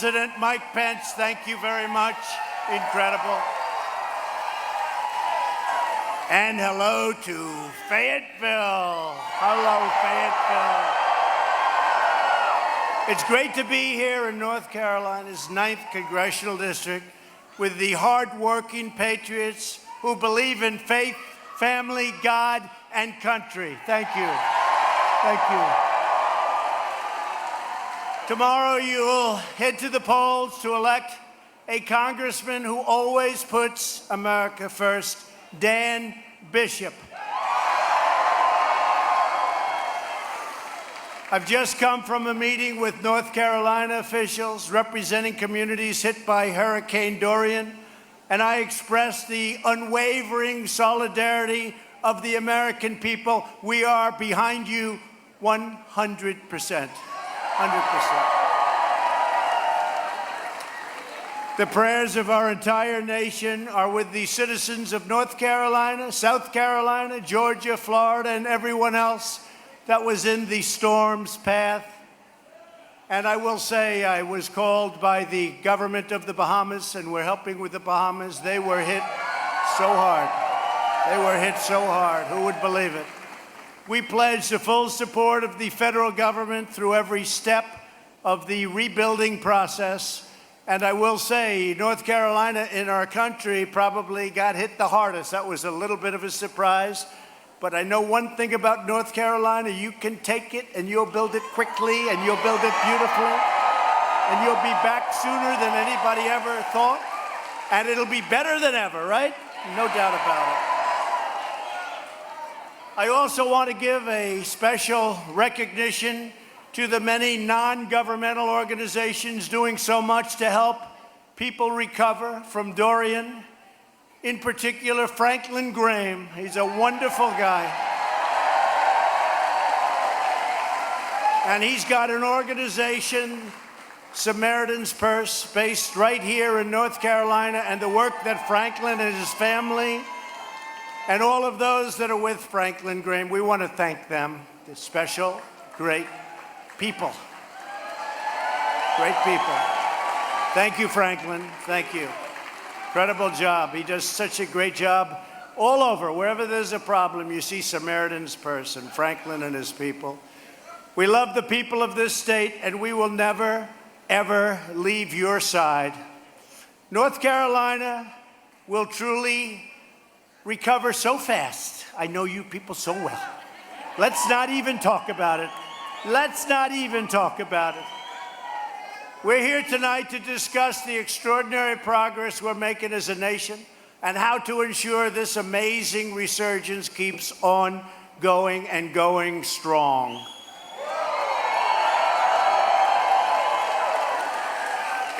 President Mike Pence, thank you very much. Incredible. And hello to Fayetteville. Hello, Fayetteville. It's great to be here in North Carolina's 9th Congressional District with the hard-working patriots who believe in faith, family, God, and country. Thank you. Thank you. Tomorrow you will head to the polls to elect a congressman who always puts America first, Dan Bishop. I've just come from a meeting with North Carolina officials representing communities hit by Hurricane Dorian, and I expressed the unwavering solidarity of the American people. We are behind you 100%. 100%. The prayers of our entire nation are with the citizens of North Carolina, South Carolina, Georgia, Florida, and everyone else that was in the storm's path. And I will say I was called by the government of the Bahamas, and we're helping with the Bahamas. They were hit so hard. They were hit so hard. Who would believe it? We pledge the full support of the federal government through every step of the rebuilding process. And I will say, North Carolina in our country probably got hit the hardest. That was a little bit of a surprise. But I know one thing about North Carolina: you can take it and you'll build it quickly and you'll build it beautifully. And you'll be back sooner than anybody ever thought. And it'll be better than ever, right? No doubt about it. I also want to give a special recognition to the many non-governmental organizations doing so much to help people recover from Dorian. In particular, Franklin Graham. He's a wonderful guy. And he's got an organization, Samaritan's Purse, based right here in North Carolina, and the work that Franklin and his family and all of those that are with Franklin Graham, we want to thank them. They're special, great people. Great people. Thank you, Franklin. Thank you. Incredible job. He does such a great job all over. Wherever there's a problem, you see Samaritan's Purse and Franklin and his people. We love the people of this state, and we will never, ever leave your side. North Carolina will truly recover so fast. I know you people so well. Let's not even talk about it. Let's not even talk about it. We're here tonight to discuss the extraordinary progress we're making as a nation and how to ensure this amazing resurgence keeps on going and going strong.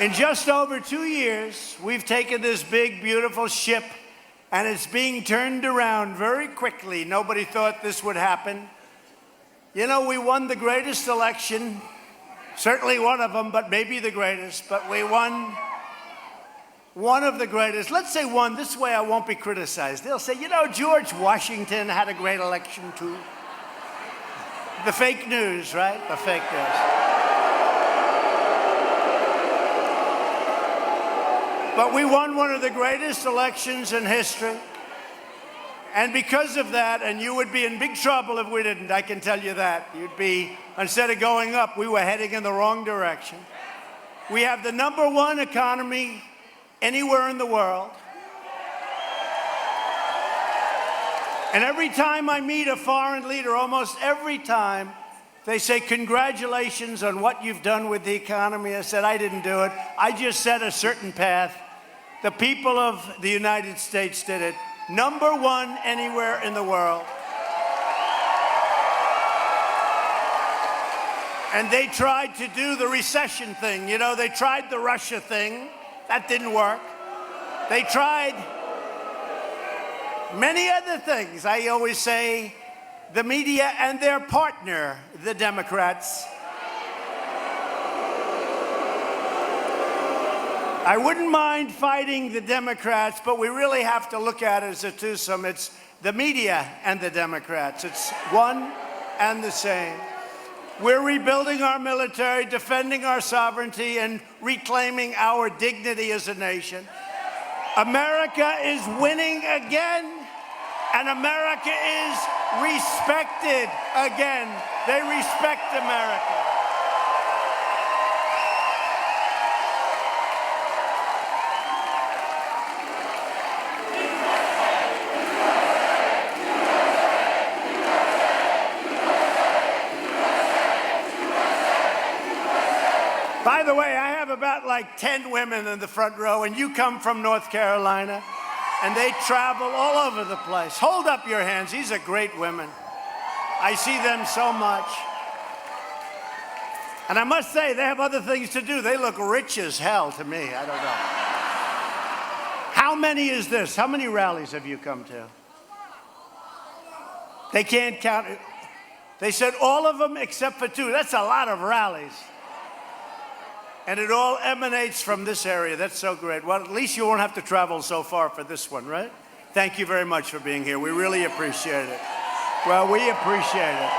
In just over 2 years, we've taken this big, beautiful ship, and it's being turned around very quickly. Nobody thought this would happen. You know, we won the greatest election, certainly one of them, but maybe the greatest. But we won one of the greatest. Let's say one. This way I won't be criticized. They'll say, you know, George Washington had a great election too. The fake news, right? The fake news. But we won one of the greatest elections in history. And because of that, and you would be in big trouble if we didn't, I can tell you that. You'd be, instead of going up, we were heading in the wrong direction. We have the #1 economy anywhere in the world. And every time I meet a foreign leader, almost every time, they say, congratulations on what you've done with the economy. I said, I didn't do it. I just set a certain path. The people of the United States did it. #1 anywhere in the world. And they tried to do the recession thing. You know, they tried the Russia thing. That didn't work. They tried many other things. I always say the media and their partner, the Democrats. I wouldn't mind fighting the Democrats, but we really have to look at it as a twosome. It's the media and the Democrats. It's one and the same. We're rebuilding our military, defending our sovereignty, and reclaiming our dignity as a nation. America is winning again, and America is respected again. They respect America. By the way, I have about like 10 women in the front row, and you come from North Carolina, and they travel all over the place. Hold up your hands. These are great women. I see them so much. And I must say, they have other things to do. They look rich as hell to me. I don't know. How many is this? How many rallies have you come to? They can't count it. They said all of them except for 2. That's a lot of rallies. And it all emanates from this area. That's so great. Well, at least you won't have to travel so far for this one, right? Thank you very much for being here. We really appreciate it. Well, we appreciate it.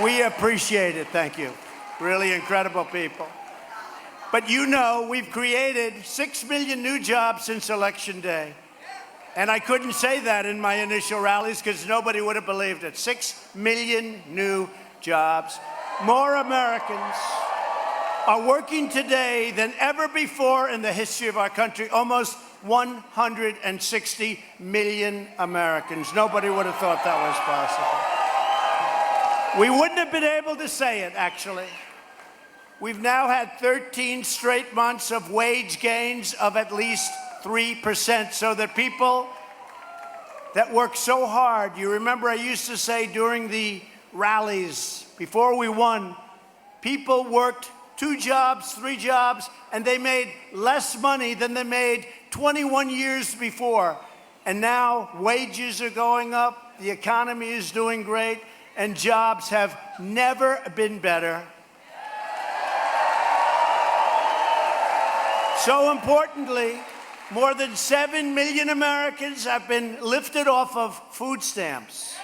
We appreciate it. Thank you. Really incredible people. But you know, we've created 6 million new jobs since Election Day. And I couldn't say that in my initial rallies because nobody would have believed it. 6 million new jobs. More Americans are working today than ever before in the history of our country. Almost 160 million Americans. Nobody would have thought that was possible. We wouldn't have been able to say it, actually. We've now had 13 straight months of wage gains of at least 3%, so that people that work so hard, you remember I used to say during the rallies, before we won, people worked 2 jobs, 3 jobs, and they made less money than they made 21 years before. And now wages are going up, the economy is doing great, and jobs have never been better. So importantly, more than 7 million Americans have been lifted off of food stamps.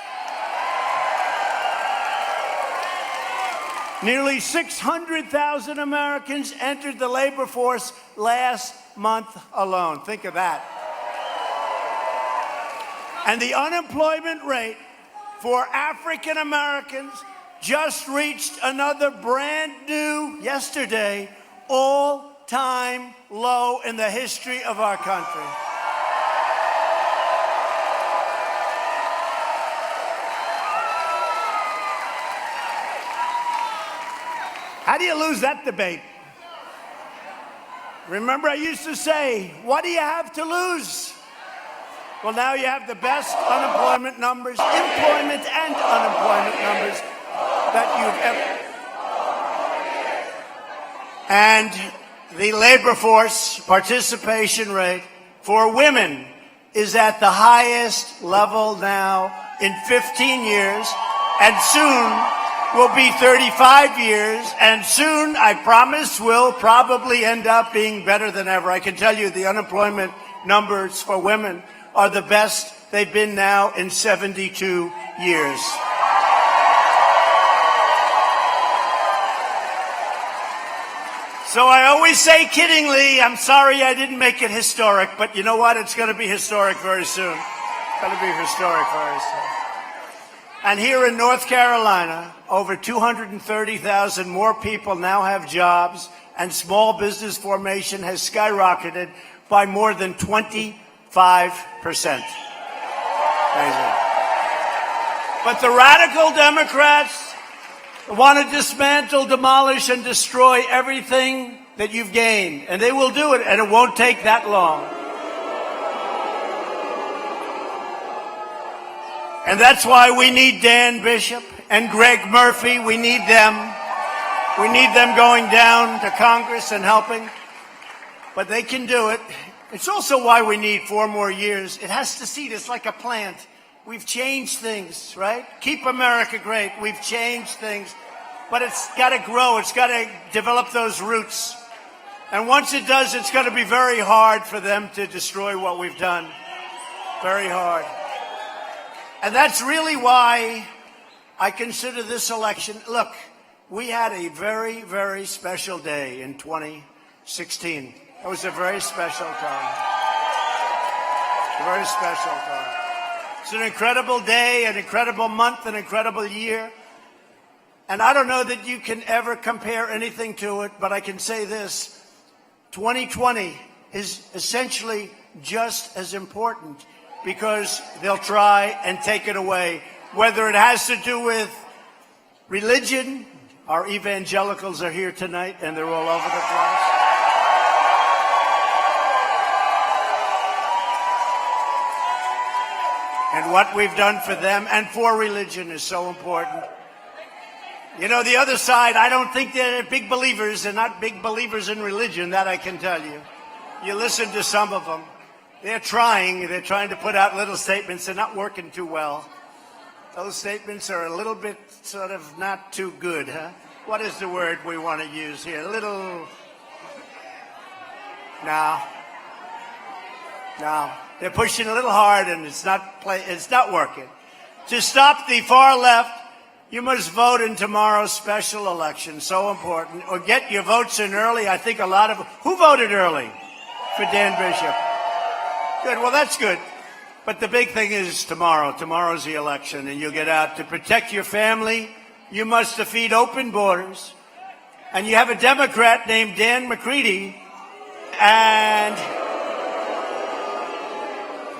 Nearly 600,000 Americans entered the labor force last month alone. Think of that. And the unemployment rate for African Americans just reached another brand new, yesterday, all-time low in the history of our country. How do you lose that debate? Remember, I used to say, what do you have to lose? Well, now you have the best unemployment numbers, employment and unemployment numbers that you've ever. And the labor force participation rate for women is at the highest level now in 15 years, and soon will be 35 years, and soon, I promise, will probably end up being better than ever. I can tell you the unemployment numbers for women are the best they've been now in 72 years. So I always say kiddingly, I'm sorry I didn't make it historic, but you know what? It's going to be historic very soon. It's going to be historic very soon. And here in North Carolina, over 230,000 more people now have jobs, and small business formation has skyrocketed by more than 25%. Amazing. But the radical Democrats want to dismantle, demolish, and destroy everything that you've gained. And they will do it, and it won't take that long. And that's why we need Dan Bishop and Greg Murphy. We need them. We need them going down to Congress and helping. But they can do it. It's also why we need 4 more years. It has to seed. It's like a plant. We've changed things, right? Keep America great. We've changed things. But it's got to grow. It's got to develop those roots. And once it does, it's going to be very hard for them to destroy what we've done. Very hard. And that's really why I consider this election, look, we had a very, very special day in 2016. It was a very special time. A very special time. It's an incredible day, an incredible month, an incredible year. And I don't know that you can ever compare anything to it, but I can say this. 2020 is essentially just as important because they'll try and take it away, whether it has to do with religion. Our evangelicals are here tonight, and they're all over the place. And what we've done for them and for religion is so important. You know, the other side, I don't think they're big believers. They're not big believers in religion, that I can tell you. You listen to some of them. They're trying to put out little statements. They're not working too well. Those statements are a little bit sort of not too good, huh? What is the word we want to use here? A little... No. They're pushing a little hard, and it's not working. To stop the far left, you must vote in tomorrow's special election. So important. Or get your votes in early. I think a lot of... Who voted early for Dan Bishop? Good. Well, that's good. But the big thing is tomorrow. Tomorrow's the election, and you'll get out to protect your family. You must defeat open borders. And you have a Democrat named Dan McCready, and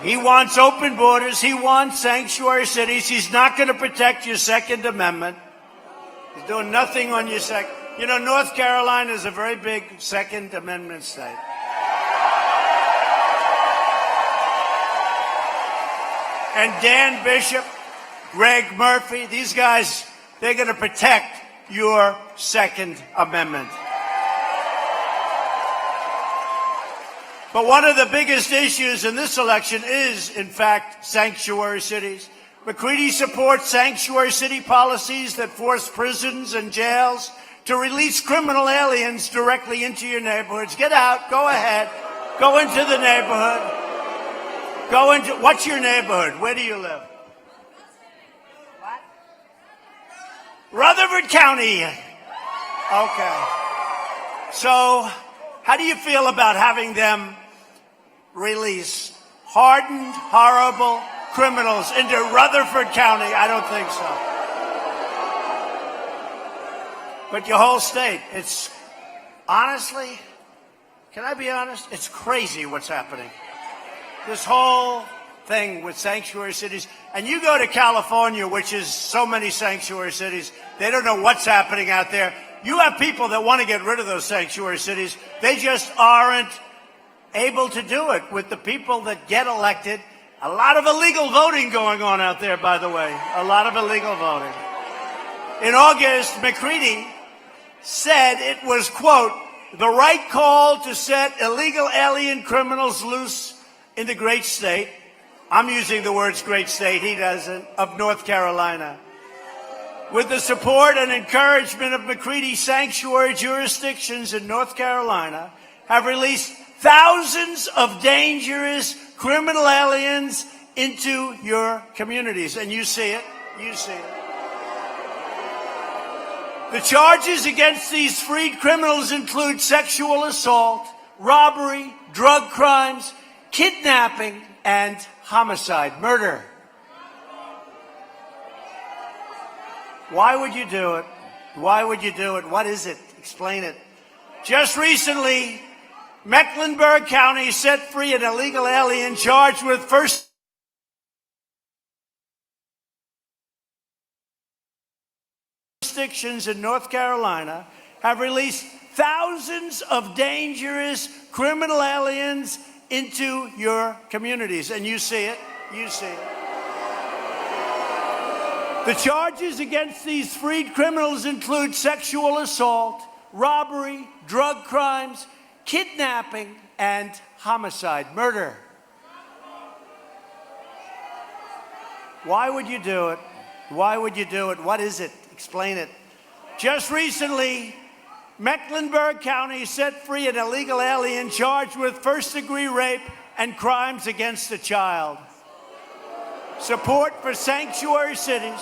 he wants open borders. He wants sanctuary cities. He's not going to protect your Second Amendment. He's doing nothing on your second. You know, North Carolina is a very big Second Amendment state. And Dan Bishop, Greg Murphy, these guys, they're going to protect your Second Amendment. But one of the biggest issues in this election is, in fact, sanctuary cities. McCready supports sanctuary city policies that force prisons and jails to release criminal aliens directly into your neighborhoods. Get out. Go ahead. Go into the neighborhood. What's your neighborhood? Where do you live? What? Rutherford County. Okay. So, how do you feel about having them release hardened, horrible criminals into Rutherford County? I don't think so. But your whole state, it's honestly, can I be honest? It's crazy what's happening. This whole thing with sanctuary cities. And you go to California, which is so many sanctuary cities, they don't know what's happening out there. You have people that want to get rid of those sanctuary cities. They just aren't able to do it with the people that get elected. A lot of illegal voting going on out there, by the way. A lot of illegal voting. In August, McCready said it was, quote, the right call to set illegal alien criminals loose in the great state, I'm using the words great state, he doesn't, of North Carolina. With the support and encouragement of McCready, sanctuary jurisdictions in North Carolina have released thousands of dangerous criminal aliens into your communities. And you see it. You see it. The charges against these freed criminals include sexual assault, robbery, drug crimes, kidnapping, and homicide, murder. Why would you do it? Why would you do it? What is it? Explain it. Just recently, Mecklenburg County set free an illegal alien charged with first jurisdictions in North Carolina have released thousands of dangerous criminal aliens into your communities. And you see it. You see it. The charges against these freed criminals include sexual assault, robbery, drug crimes, kidnapping, and homicide, murder. Why would you do it? Why would you do it? What is it? Explain it. Just recently, Mecklenburg County set free an illegal alien charged with first-degree rape and crimes against a child. Support for sanctuary cities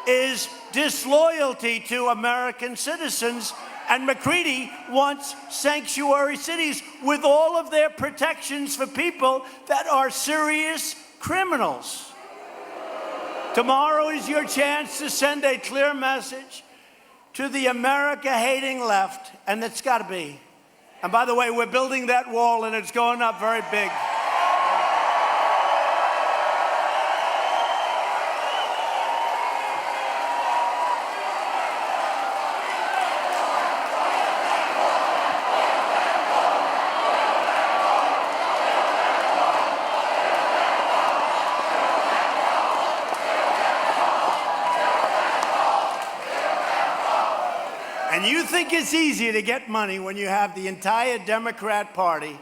is disloyalty to American citizens, and McCready wants sanctuary cities with all of their protections for people that are serious criminals. Tomorrow is your chance to send a clear message to the America-hating left, and it's got to be. And by the way, we're building that wall, and it's going up very big. And you think it's easy to get money when you have the entire Democrat Party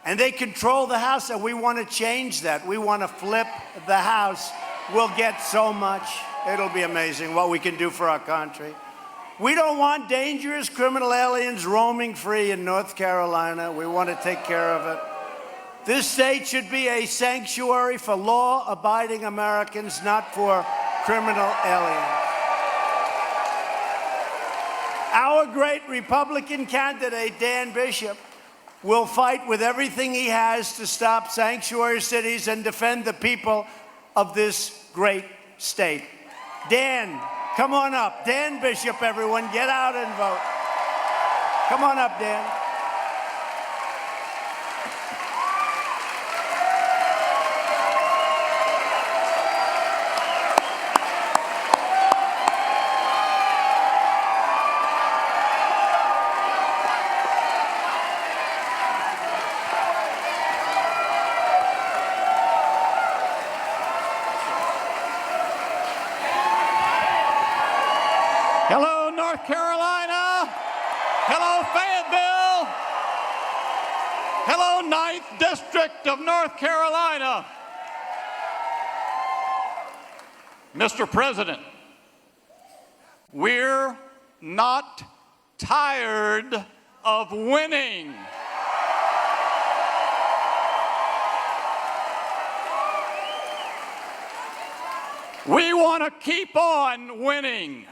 and they control the House, and we want to change that. We want to flip the House. We'll get so much. It'll be amazing what we can do for our country. We don't want dangerous criminal aliens roaming free in North Carolina. We want to take care of it. This state should be a sanctuary for law-abiding Americans, not for criminal aliens. Our great Republican candidate, Dan Bishop, will fight with everything he has to stop sanctuary cities and defend the people of this great state. Dan, come on up. Dan Bishop, everyone, get out and vote. Come on up, Dan. Hello, North Carolina. Hello, Fayetteville. Hello, 9th District of North Carolina. Mr. President, we're not tired of winning. We want to keep on winning.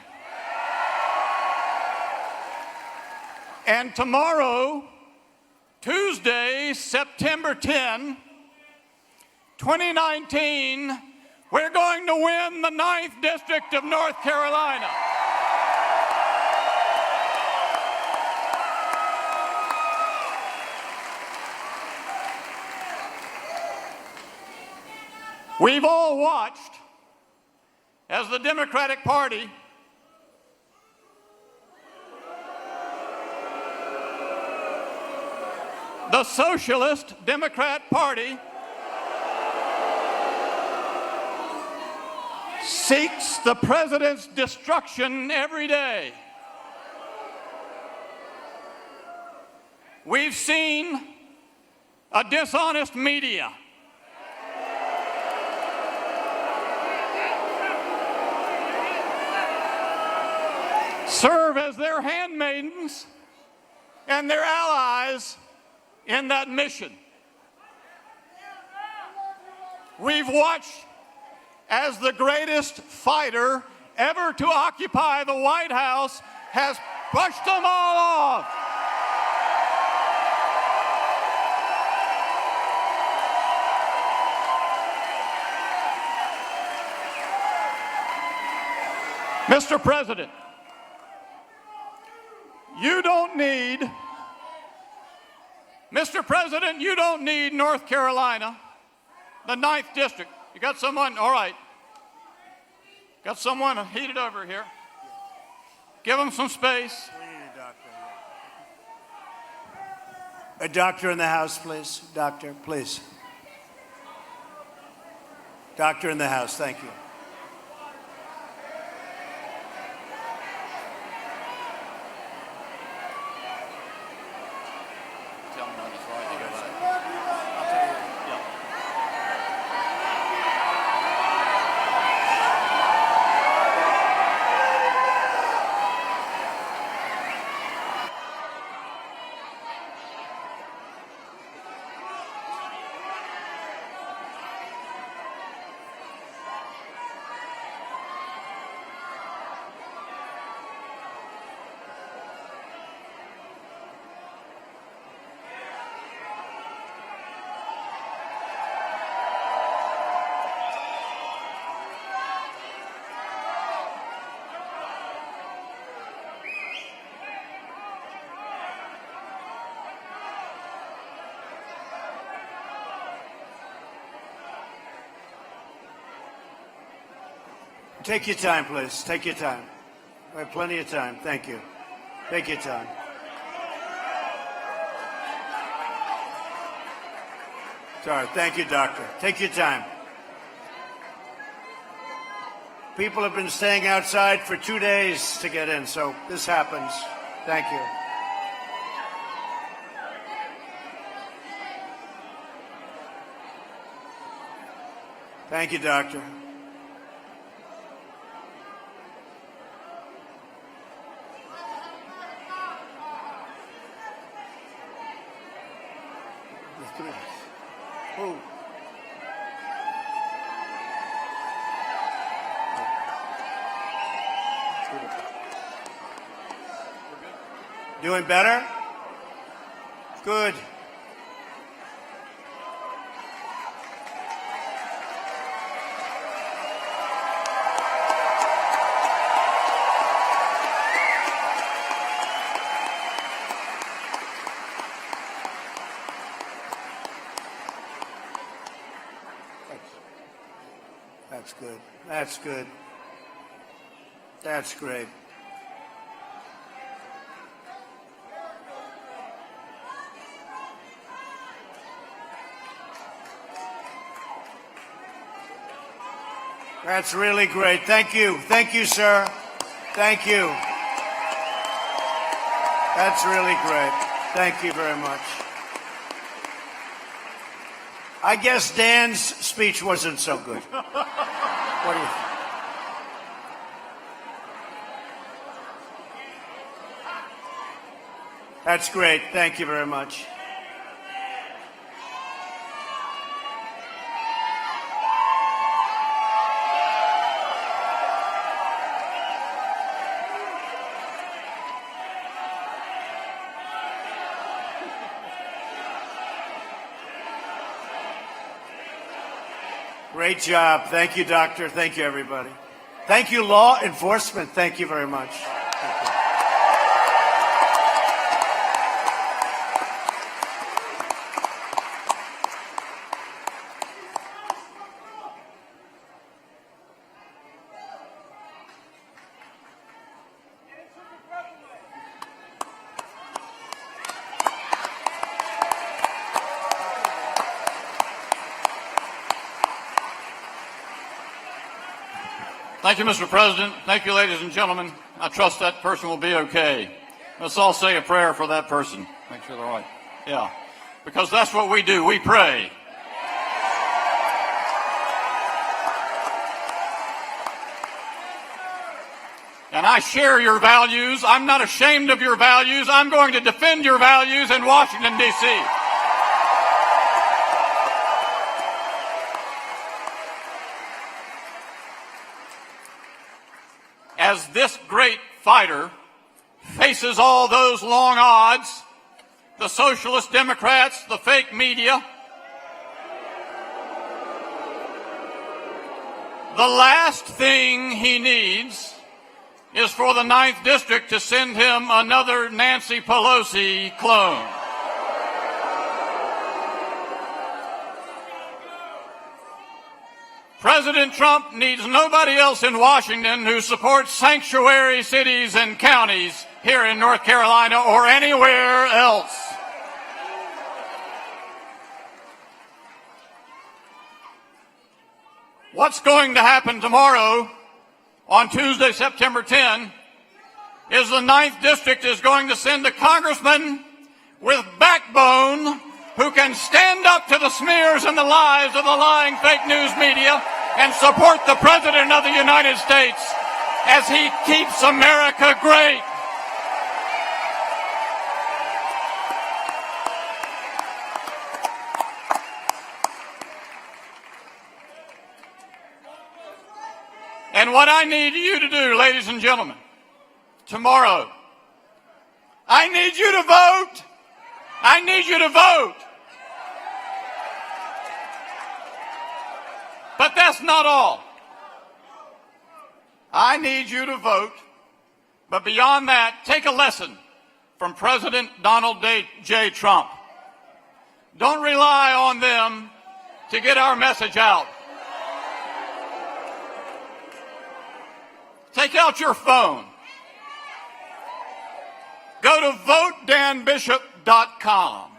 And tomorrow, Tuesday, September 10, 2019, we're going to win the 9th District of North Carolina. We've all watched as the Democratic Party the Socialist Democrat Party seeks the president's destruction every day. We've seen a dishonest media serve as their handmaidens and their allies in that mission. We've watched as the greatest fighter ever to occupy the White House has pushed them all off. Mr. President, you don't need North Carolina, the 9th District. You got someone, all right. Got someone heated over here. Give them some space. We need a doctor here. A doctor in the House, please. Doctor, please. Doctor in the House, thank you. Take your time, please. Take your time. We have plenty of time. Thank you. Take your time. Sorry. Thank you, doctor. Take your time. People have been staying outside for 2 days to get in, so this happens. Thank you. Thank you, doctor. Oh. Doing better? Good. That's good. That's good. That's great. That's really great. Thank you. Thank you, sir. Thank you. That's really great. Thank you very much. I guess Dan's speech wasn't so good. What do you think? That's great. Thank you very much. Great job. Thank you, doctor. Thank you, everybody. Thank you, law enforcement. Thank you very much. Thank you. Thank you, Mr. President. Thank you, ladies and gentlemen. I trust that person will be okay. Let's all say a prayer for that person. Make sure they're right. Yeah. Because that's what we do. We pray. And I share your values. I'm not ashamed of your values. I'm going to defend your values in Washington, D.C. As this great fighter faces all those long odds, the socialist Democrats, the fake media, the last thing he needs is for the 9th District to send him another Nancy Pelosi clone. President Trump needs nobody else in Washington who supports sanctuary cities and counties here in North Carolina or anywhere else. What's going to happen tomorrow on Tuesday, September 10, is the 9th District is going to send a congressman with backbone who can stand up to the smears and the lies of the lying fake news media and support the President of the United States as he keeps America great. And what I need you to do, ladies and gentlemen, tomorrow, I need you to vote. I need you to vote. But that's not all. I need you to vote. But beyond that, take a lesson from President Donald J. Trump. Don't rely on them to get our message out. Take out your phone. Go to votedanbishop.com.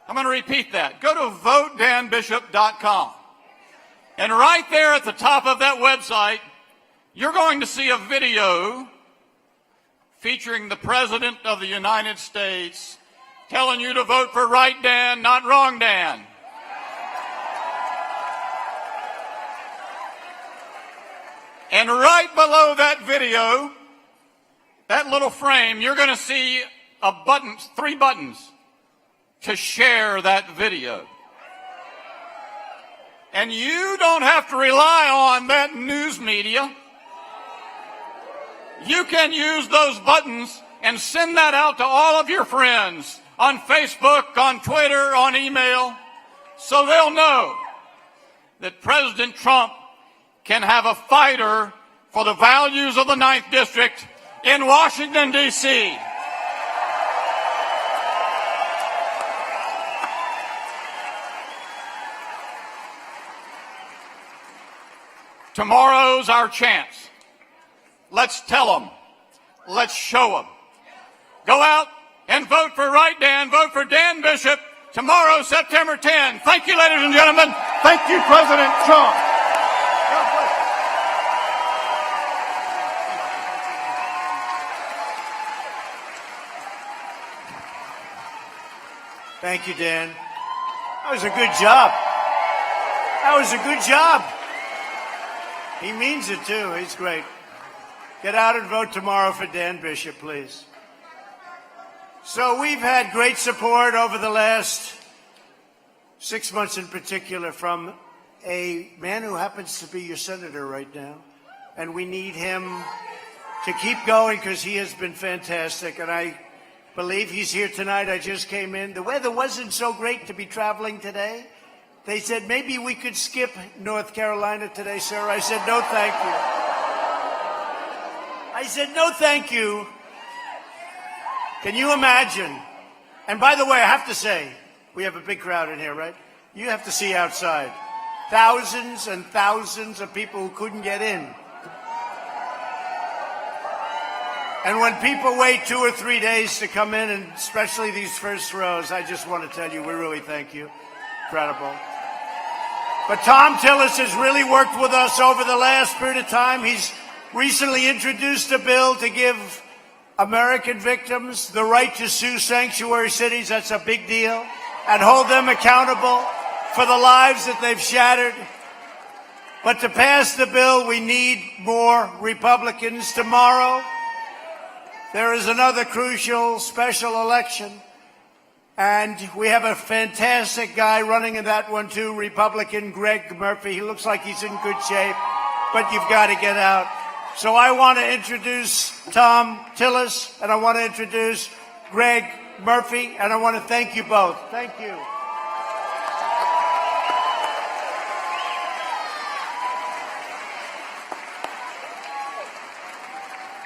I'm going to repeat that. Go to votedanbishop.com. And right there at the top of that website, you're going to see a video featuring the President of the United States telling you to vote for right Dan, not wrong Dan. And right below that video, that little frame, you're going to see three buttons to share that video. And you don't have to rely on that news media. You can use those buttons and send that out to all of your friends on Facebook, on Twitter, on email, so they'll know that President Trump can have a fighter for the values of the 9th District in Washington, D.C. Tomorrow's our chance. Let's tell them. Let's show them. Go out and vote for right Dan. Vote for Dan Bishop tomorrow, September 10. Thank you, ladies and gentlemen. Thank you, President Trump. Thank you, Dan. That was a good job. That was a good job. He means it, too. He's great. Get out and vote tomorrow for Dan Bishop, please. So we've had great support over the last 6 months in particular from a man who happens to be your senator right now. And we need him to keep going because he has been fantastic. And I believe he's here tonight. I just came in. The weather wasn't so great to be traveling today. They said, maybe we could skip North Carolina today, sir. I said, no, thank you. I said, no, thank you. Can you imagine? And by the way, I have to say, we have a big crowd in here, right? You have to see outside. Thousands and thousands of people who couldn't get in. And when people wait 2 or 3 days to come in, and especially these first rows, I just want to tell you, we really thank you. Incredible. But Tom Tillis has really worked with us over the last period of time. He's recently introduced a bill to give American victims the right to sue sanctuary cities. That's a big deal. And hold them accountable for the lives that they've shattered. But to pass the bill, we need more Republicans. Tomorrow, there is another crucial special election. And we have a fantastic guy running in that one, too, Republican Greg Murphy. He looks like he's in good shape, but you've got to get out. So I want to introduce Tom Tillis, and I want to introduce Greg Murphy, and I want to thank you both. Thank you.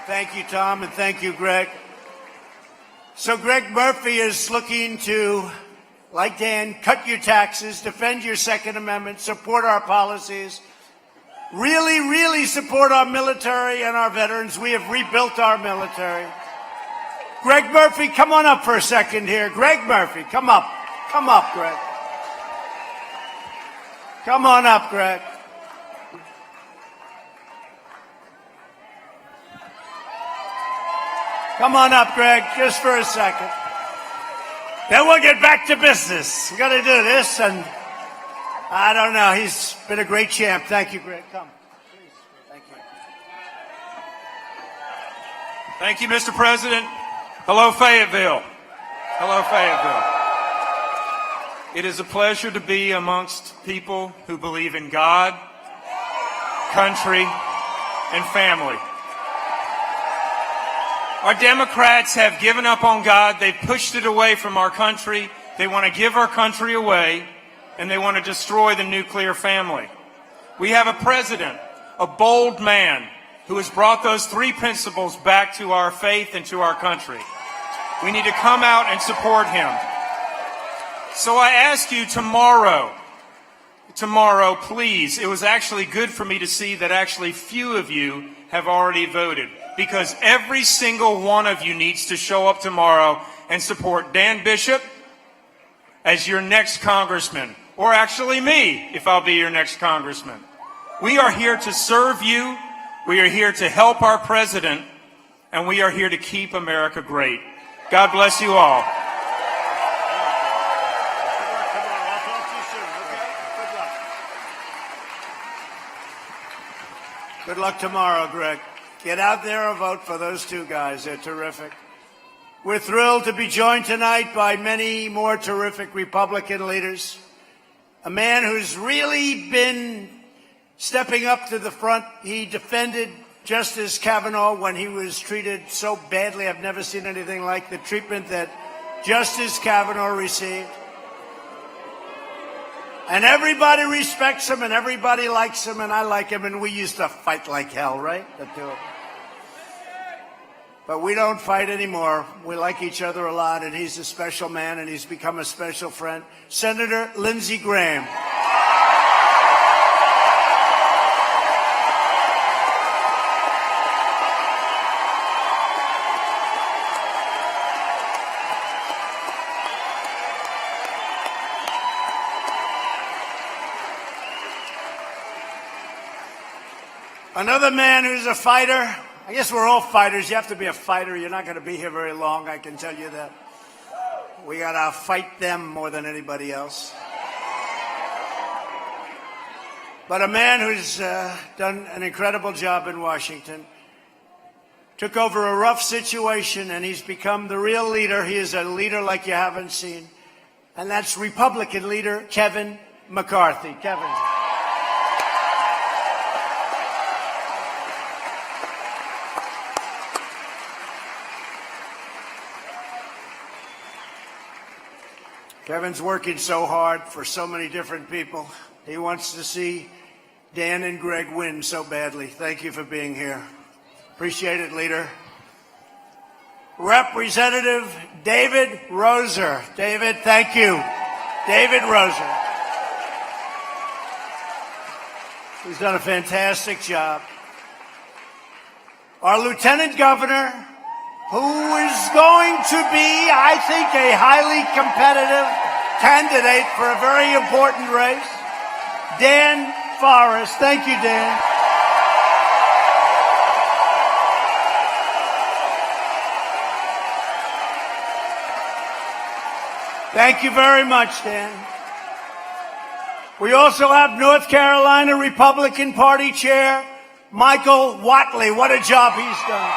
Thank you, Tom, and thank you, Greg. So Greg Murphy is looking to, like Dan, cut your taxes, defend your Second Amendment, support our policies, really, really support our military and our veterans. We have rebuilt our military. Greg Murphy, come on up for a second here. Greg Murphy, come up. Come up, Greg. Come on up, Greg. Come on up, Greg, just for a second. Then we'll get back to business. We've got to do this, and I don't know. He's been a great champ. Thank you, Greg. Come, please. Thank you. Thank you, Mr. President. Hello, Fayetteville. Hello, Fayetteville. It is a pleasure to be amongst people who believe in God, country, and family. Our Democrats have given up on God. They've pushed it away from our country. They want to give our country away, and they want to destroy the nuclear family. We have a president, a bold man, who has brought those three principles back to our faith and to our country. We need to come out and support him. So I ask you tomorrow tomorrow, please, it was actually good for me to see that actually few of you have already voted, because every single one of you needs to show up tomorrow and support Dan Bishop as your next congressman, or actually me, if I'll be your next congressman. We are here to serve you, we are here to help our president, and we are here to keep America great. God bless you all. Good luck tomorrow, Greg. Get out there and vote for those two guys. They're terrific. We're thrilled to be joined tonight by many more terrific Republican leaders. A man who's really been stepping up to the front. He defended Justice Kavanaugh when he was treated so badly. I've never seen anything like the treatment that Justice Kavanaugh received. And everybody respects him, and everybody likes him, and I like him, and we used to fight like hell, right? The two of them. But we don't fight anymore. We like each other a lot, and he's a special man, and he's become a special friend. Senator Lindsey Graham. Another man who's a fighter. I guess we're all fighters. You have to be a fighter. You're not going to be here very long, I can tell you that. We got to fight them more than anybody else. But a man who's done an incredible job in Washington. Took over a rough situation, and he's become the real leader. He is a leader like you haven't seen. And that's Republican leader Kevin McCarthy. Kevin. Kevin's working so hard for so many different people. He wants to see Dan and Greg win so badly. Thank you for being here. Appreciate it, leader. Representative David Roser. David, thank you. David Roser. He's done a fantastic job. Our Lieutenant Governor, who is going to be, I think, a highly competitive candidate for a very important race, Dan Forrest. Thank you, Dan. Thank you very much, Dan. We also have North Carolina Republican Party Chair Michael Whatley. What a job he's done.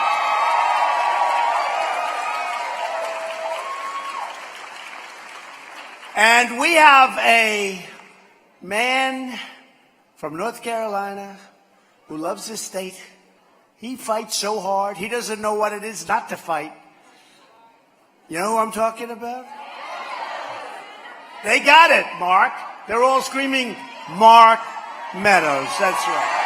And we have a man from North Carolina who loves his state. He fights so hard, he doesn't know what it is not to fight. You know who I'm talking about? They got it, Mark. They're all screaming, Mark Meadows. That's right.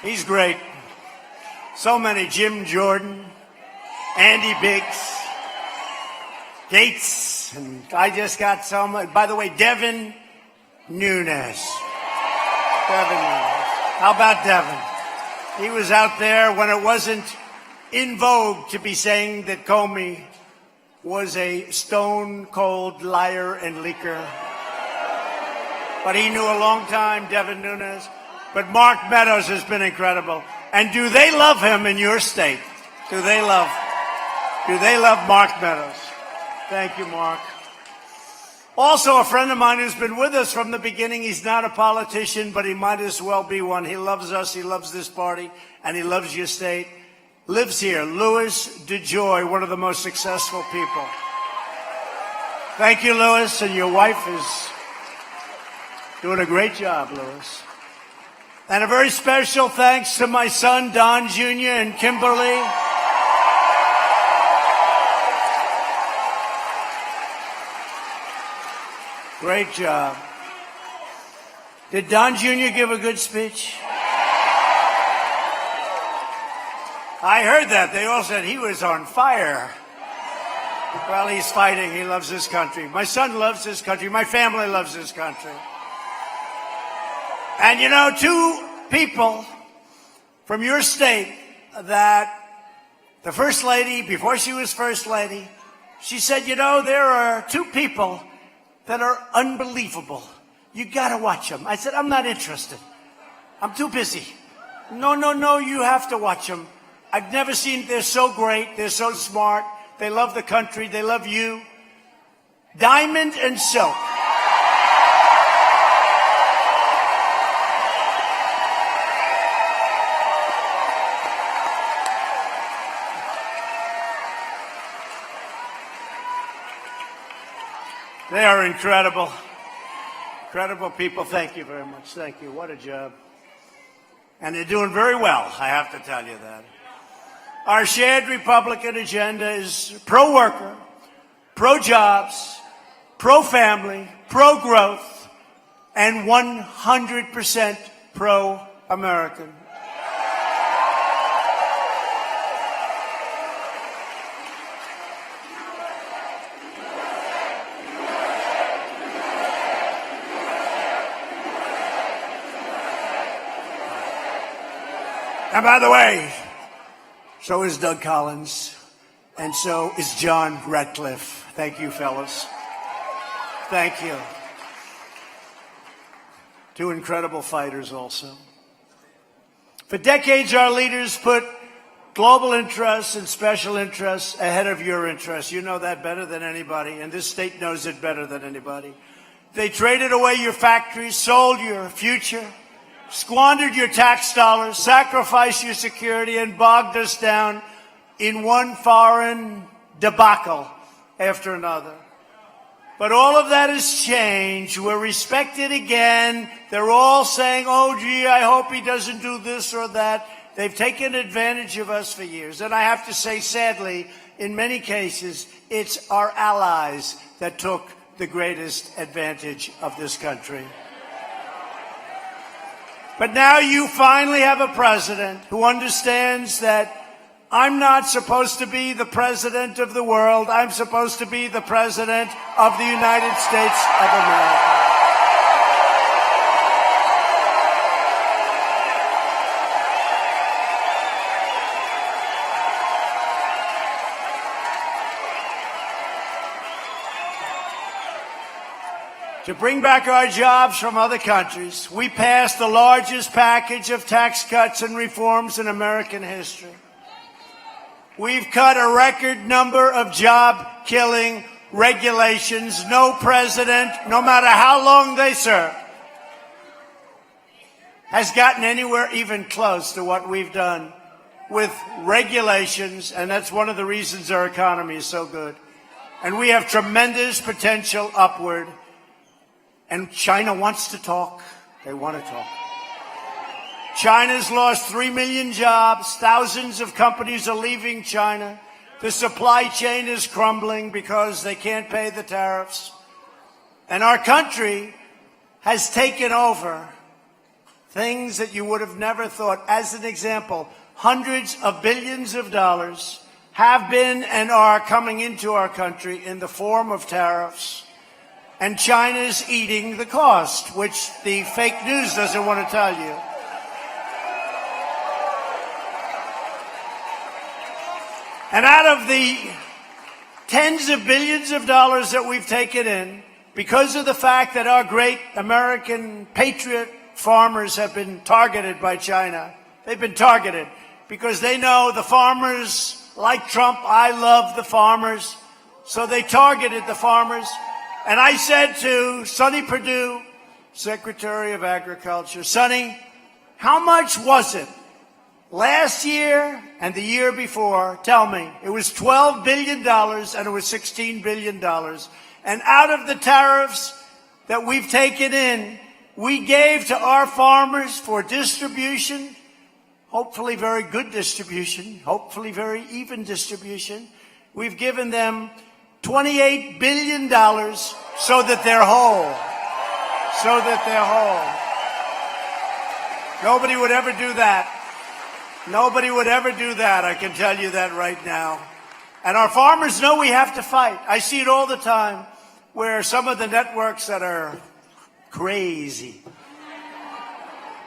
He's great. So many. Jim Jordan, Andy Biggs, Gates, and I just got so much. By the way, Devin Nunes. Devin Nunes. How about Devin? He was out there when it wasn't in vogue to be saying that Comey was a stone-cold liar and leaker. But he knew a long time, Devin Nunes. But Mark Meadows has been incredible. And do they love him in your state? Do they love Mark Meadows? Thank you, Mark. Also, a friend of mine who's been with us from the beginning. He's not a politician, but he might as well be one. He loves us, he loves this party, and he loves your state. Lives here, Louis DeJoy, one of the most successful people. Thank you, Louis, and your wife is doing a great job, Louis. And a very special thanks to my son, Don Jr. and Kimberly. Great job. Did Don Jr. give a good speech? I heard that. They all said he was on fire. Well, he's fighting. He loves this country. My son loves this country. My family loves this country. And you know, two people from your state that the First Lady, before she was First Lady, she said, you know, there are two people that are unbelievable. You got to watch them. I said, I'm not interested. I'm too busy. No, you have to watch them. I've never seen, they're so great. They're so smart. They love the country. They love you. Diamond and Silk. They are incredible. Incredible people. Thank you very much. Thank you. What a job. And they're doing very well, I have to tell you that. Our shared Republican agenda is pro-worker, pro-jobs, pro-family, pro-growth, and 100% pro-American. And by the way, so is Doug Collins, and so is John Ratcliffe. Thank you, fellas. Thank you. Two incredible fighters also. For decades, our leaders put global interests and special interests ahead of your interests. You know that better than anybody, and this state knows it better than anybody. They traded away your factories, sold your future, squandered your tax dollars, sacrificed your security, and bogged us down in one foreign debacle after another. But all of that has changed. We're respected again. They're all saying, oh, gee, I hope he doesn't do this or that. They've taken advantage of us for years. And I have to say, sadly, in many cases, it's our allies that took the greatest advantage of this country. But now you finally have a president who understands that I'm not supposed to be the president of the world. I'm supposed to be the president of the United States of America. To bring back our jobs from other countries, we passed the largest package of tax cuts and reforms in American history. We've cut a record number of job-killing regulations. No president, no matter how long they serve, has gotten anywhere even close to what we've done with regulations, and that's one of the reasons our economy is so good. And we have tremendous potential upward. And China wants to talk. They want to talk. China's lost 3 million jobs. Thousands of companies are leaving China. The supply chain is crumbling because they can't pay the tariffs. And our country has taken over things that you would have never thought. As an example, hundreds of billions of dollars have been and are coming into our country in the form of tariffs. And China's eating the cost, which the fake news doesn't want to tell you. And out of the tens of billions of dollars that we've taken in, because of the fact that our great American patriot farmers have been targeted by China, they've been targeted because they know the farmers, like Trump, I love the farmers, so they targeted the farmers. And I said to Sonny Perdue, Secretary of Agriculture, Sonny, how much was it last year and the year before? Tell me. It was $12 billion and it was $16 billion. And out of the tariffs that we've taken in, we gave to our farmers for distribution, hopefully very good distribution, hopefully very even distribution. We've given them $28 billion so that they're whole. So that they're whole. Nobody would ever do that. Nobody would ever do that. I can tell you that right now. And our farmers know we have to fight. I see it all the time where some of the networks that are crazy,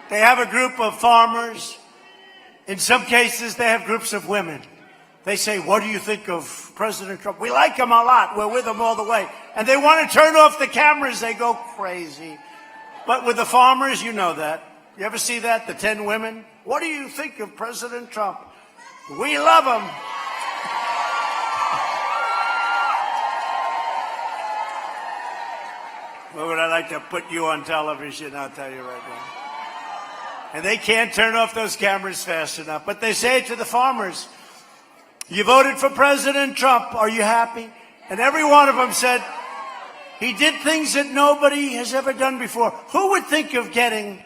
they have a group of farmers. In some cases, they have groups of women. They say, what do you think of President Trump? We like him a lot. We're with him all the way. And they want to turn off the cameras. They go crazy. But with the farmers, you know that. You ever see that? The 10 women? What do you think of President Trump? We love him. Well, would I like to put you on television? I'll tell you right now. And they can't turn off those cameras fast enough. But they say to the farmers, you voted for President Trump. Are you happy? And every one of them said, he did things that nobody has ever done before. Who would think of getting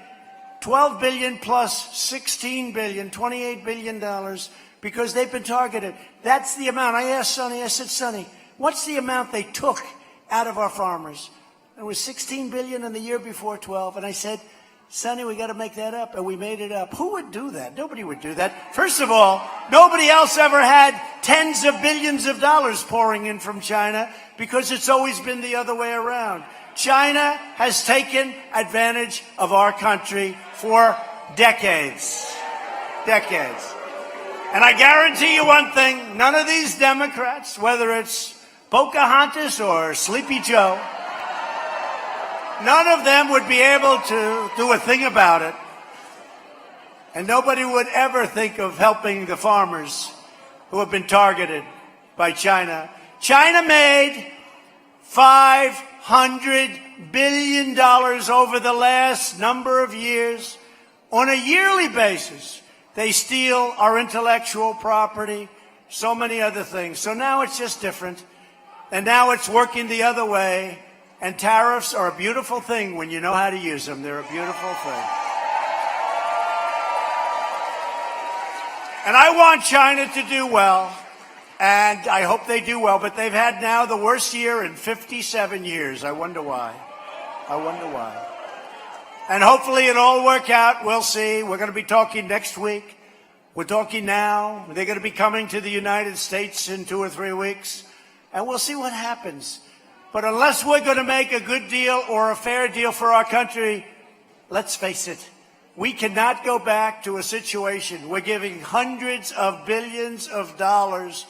$12 billion plus $16 billion, $28 billion because they've been targeted? That's the amount. I asked Sonny, I said, Sonny, what's the amount they took out of our farmers? It was $16 billion in the year before 12. And I said, Sonny, we got to make that up. And we made it up. Who would do that? Nobody would do that. First of all, nobody else ever had tens of billions of dollars pouring in from China because it's always been the other way around. China has taken advantage of our country for decades. Decades. And I guarantee you one thing, none of these Democrats, whether it's Pocahontas or Sleepy Joe, none of them would be able to do a thing about it. And nobody would ever think of helping the farmers who have been targeted by China. China made $500 billion over the last number of years. On a yearly basis, they steal our intellectual property, so many other things. So now it's just different. And now it's working the other way. And tariffs are a beautiful thing when you know how to use them. They're a beautiful thing. And I want China to do well, and I hope they do well, but they've had now the worst year in 57 years. I wonder why. I wonder why. And hopefully it'll all work out. We'll see. We're going to be talking next week. We're talking now. They're going to be coming to the United States in 2 or 3 weeks, and we'll see what happens. But unless we're going to make a good deal or a fair deal for our country, let's face it, we cannot go back to a situation where giving hundreds of billions of dollars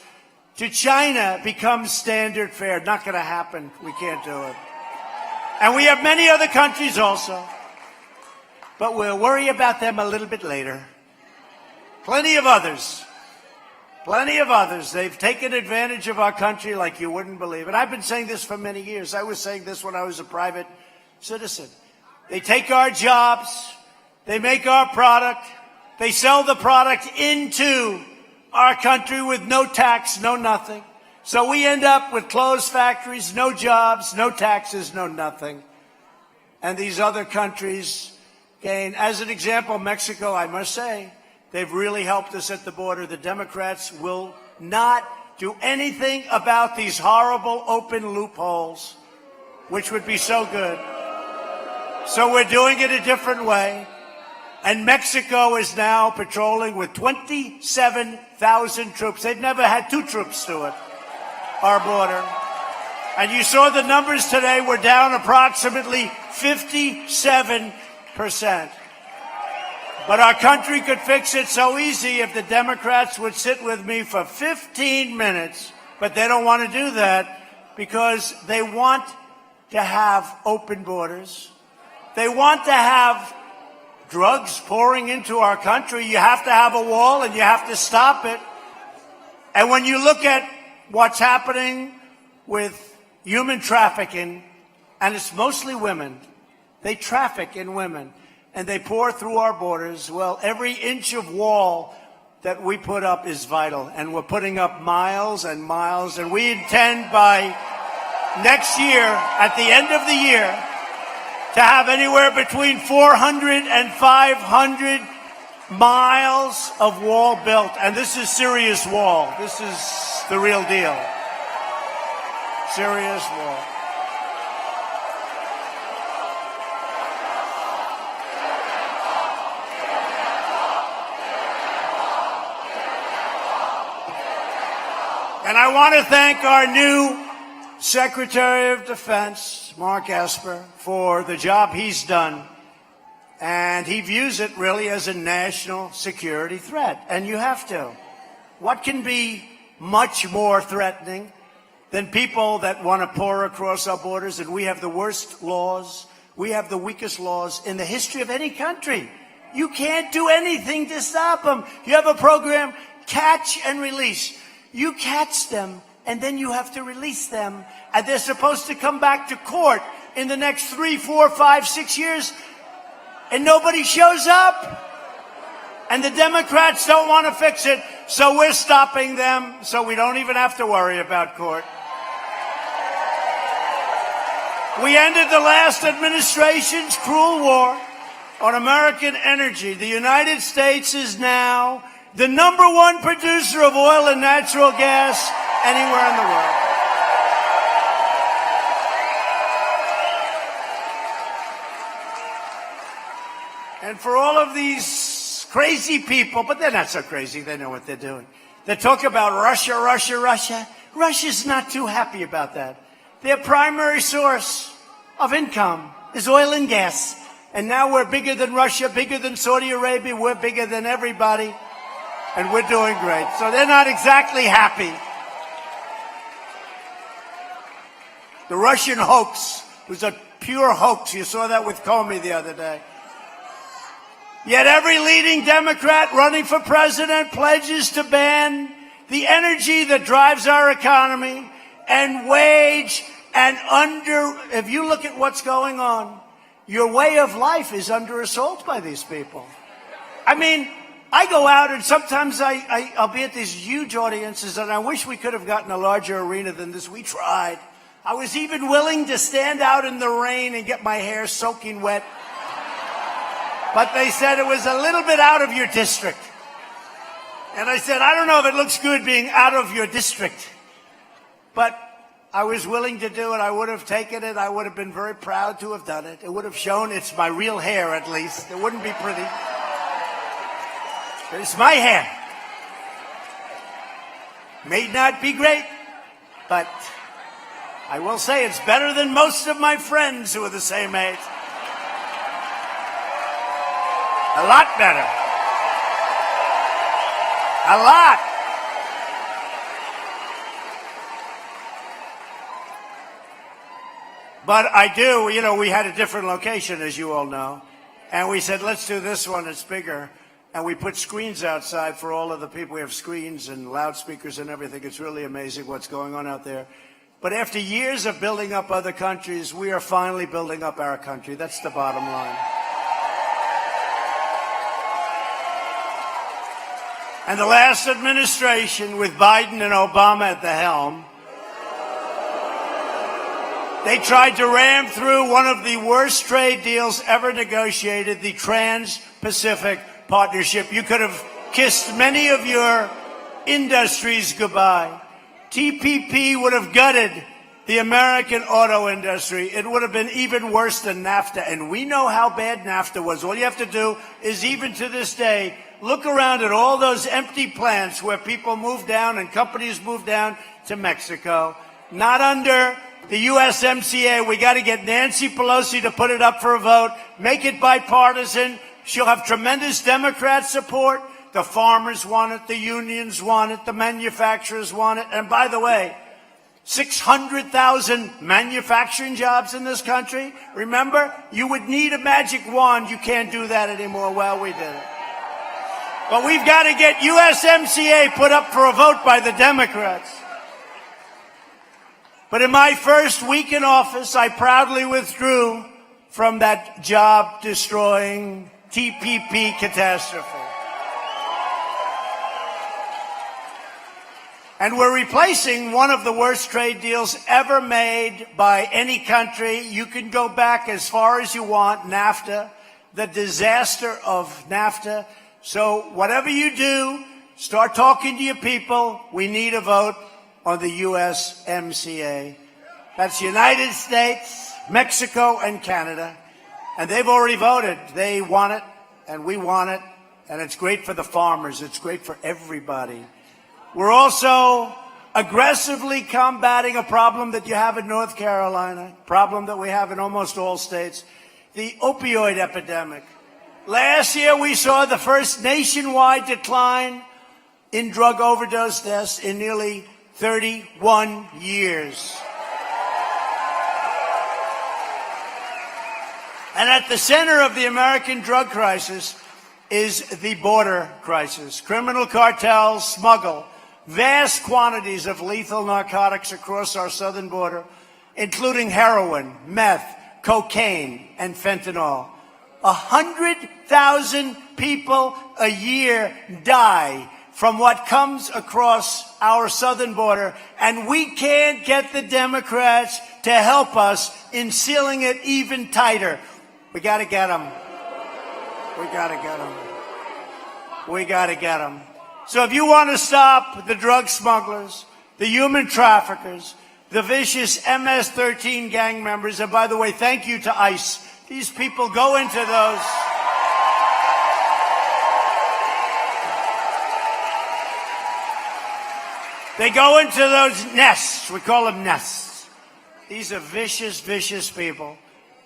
to China becomes standard fare. Not going to happen. We can't do it. And we have many other countries also. But we'll worry about them a little bit later. Plenty of others. Plenty of others. They've taken advantage of our country like you wouldn't believe. And I've been saying this for many years. I was saying this when I was a private citizen. They take our jobs. They make our product. They sell the product into our country with no tax, no nothing. So we end up with closed factories, no jobs, no taxes, no nothing. And these other countries gain. As an example, Mexico, I must say, they've really helped us at the border. The Democrats will not do anything about these horrible open loopholes, which would be so good. So we're doing it a different way. And Mexico is now patrolling with 27,000 troops. They've never had 2 troops to it, our border. And you saw the numbers today. We're down approximately 57%. But our country could fix it so easy if the Democrats would sit with me for 15 minutes. But they don't want to do that because they want to have open borders. They want to have drugs pouring into our country. You have to have a wall and you have to stop it. And when you look at what's happening with human trafficking, and it's mostly women, they traffic in women. And they pour through our borders. Well, every inch of wall that we put up is vital. And we're putting up miles and miles. And we intend by next year, at the end of the year, to have anywhere between 400 and 500 miles of wall built. And this is serious wall. This is the real deal. Serious wall. And I want to thank our new Secretary of Defense, Mark Esper, for the job he's done. And he views it really as a national security threat. And you have to. What can be much more threatening than people that want to pour across our borders? And we have the worst laws. We have the weakest laws in the history of any country. You can't do anything to stop them. You have a program, catch and release. You catch them, and then you have to release them. And they're supposed to come back to court in the next 3, 4, 5, 6 years. And nobody shows up. And the Democrats don't want to fix it, so we're stopping them, so we don't even have to worry about court. We ended the last administration's cruel war on American energy. The United States is now the #1 producer of oil and natural gas anywhere in the world. And for all of these crazy people, but they're not so crazy, they know what they're doing. They talk about Russia, Russia, Russia. Russia's not too happy about that. Their primary source of income is oil and gas. And now we're bigger than Russia, bigger than Saudi Arabia, we're bigger than everybody. And we're doing great. So they're not exactly happy. The Russian hoax was a pure hoax. You saw that with Comey the other day. Yet every leading Democrat running for president pledges to ban the energy that drives our economy and wage and if you look at what's going on, your way of life is under assault by these people. I mean, I go out and sometimes I'll be at these huge audiences, and I wish we could have gotten a larger arena than this. We tried. I was even willing to stand out in the rain and get my hair soaking wet. But they said it was a little bit out of your district. And I said, I don't know if it looks good being out of your district. But I was willing to do it. I would have taken it. I would have been very proud to have done it. It would have shown it's my real hair, at least. It wouldn't be pretty. But it's my hair. May not be great, but I will say it's better than most of my friends who are the same age. A lot better. A lot. But I do, we had a different location, as you all know. And we said, let's do this one, it's bigger. And we put screens outside for all of the people. We have screens and loudspeakers and everything. It's really amazing what's going on out there. But after years of building up other countries, we are finally building up our country. That's the bottom line. And the last administration, with Biden and Obama at the helm, they tried to ram through one of the worst trade deals ever negotiated, the Trans-Pacific Partnership. You could have kissed many of your industries goodbye. TPP would have gutted the American auto industry. It would have been even worse than NAFTA. And we know how bad NAFTA was. All you have to do is, even to this day, look around at all those empty plants where people move down and companies move down to Mexico. Not under the USMCA. We got to get Nancy Pelosi to put it up for a vote, make it bipartisan. She'll have tremendous Democrat support. The farmers want it, the unions want it, the manufacturers want it. And by the way, 600,000 manufacturing jobs in this country. Remember, you would need a magic wand. You can't do that anymore. Well, we did it. But we've got to get USMCA put up for a vote by the Democrats. But in my first week in office, I proudly withdrew from that job-destroying TPP catastrophe. And we're replacing one of the worst trade deals ever made by any country. You can go back as far as you want, NAFTA, the disaster of NAFTA. So whatever you do, start talking to your people. We need a vote on the USMCA. That's United States, Mexico, and Canada. And they've already voted. They want it, and we want it. And it's great for the farmers. It's great for everybody. We're also aggressively combating a problem that you have in North Carolina, a problem that we have in almost all states, the opioid epidemic. Last year, we saw the first nationwide decline in drug overdose deaths in nearly 31 years. And at the center of the American drug crisis is the border crisis. Criminal cartels smuggle vast quantities of lethal narcotics across our southern border, including heroin, meth, cocaine, and fentanyl. 100,000 people a year die from what comes across our southern border, and we can't get the Democrats to help us in sealing it even tighter. We got to get them. We got to get them. We got to get them. So if you want to stop the drug smugglers, the human traffickers, the vicious MS-13 gang members, and by the way, thank you to ICE. These people go into those. They go into those nests. We call them nests. These are vicious, vicious people.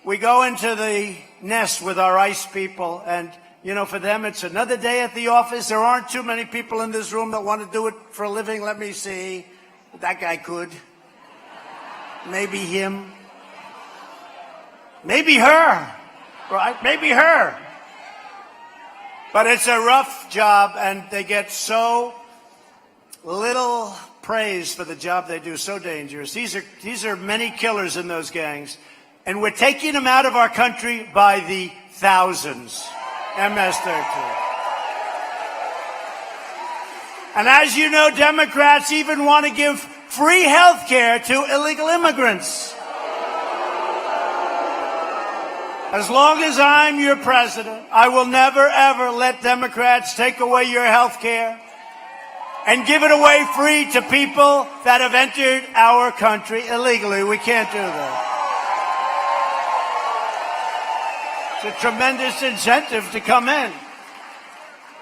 We go into the nest with our ICE people, and, you know, for them, it's another day at the office. There aren't too many people in this room that want to do it for a living. Let me see. That guy could. Maybe him. Maybe her. Right? Maybe her. But it's a rough job, and they get so little praise for the job they do. So dangerous. These are many killers in those gangs. And we're taking them out of our country by the thousands. MS-13. And as you know, Democrats even want to give free health care to illegal immigrants. As long as I'm your president, I will never, ever let Democrats take away your health care and give it away free to people that have entered our country illegally. We can't do that. It's a tremendous incentive to come in.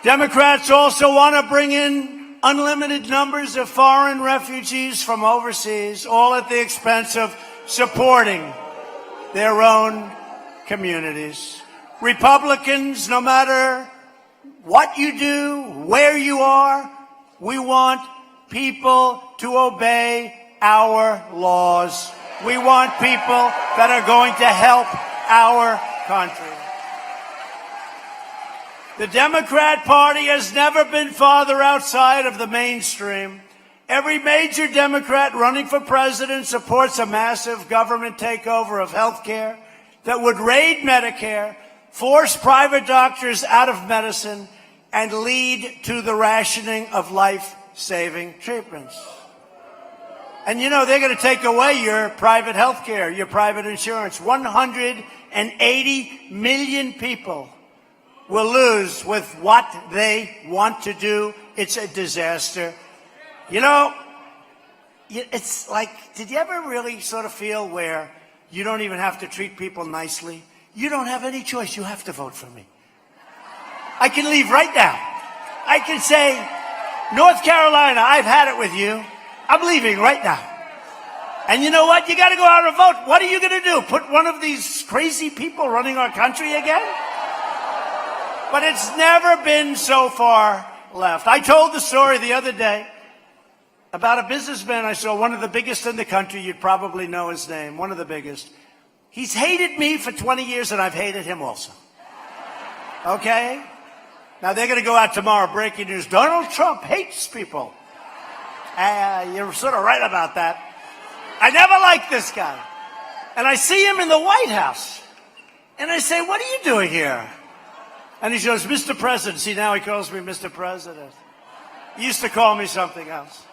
Democrats also want to bring in unlimited numbers of foreign refugees from overseas, all at the expense of supporting their own communities. Republicans, no matter what you do, where you are, we want people to obey our laws. We want people that are going to help our country. The Democrat Party has never been farther outside of the mainstream. Every major Democrat running for president supports a massive government takeover of health care that would raid Medicare, force private doctors out of medicine, and lead to the rationing of life-saving treatments. And you know, they're going to take away your private health care, your private insurance. 180 million people will lose with what they want to do. It's a disaster. You know, it's like, did you ever really sort of feel where you don't even have to treat people nicely? You don't have any choice. You have to vote for me. I can leave right now. I can say, North Carolina, I've had it with you. I'm leaving right now. And you know what? You got to go out and vote. What are you going to do? Put one of these crazy people running our country again? But it's never been so far left. I told the story the other day about a businessman I saw, one of the biggest in the country. You'd probably know his name, one of the biggest. He's hated me for 20 years, and I've hated him also. Okay? Now, they're going to go out tomorrow, breaking news. Donald Trump hates people. You're sort of right about that. I never liked this guy. And I see him in the White House. And I say, what are you doing here? And he goes, Mr. President. See, now he calls me Mr. President. He used to call me something else.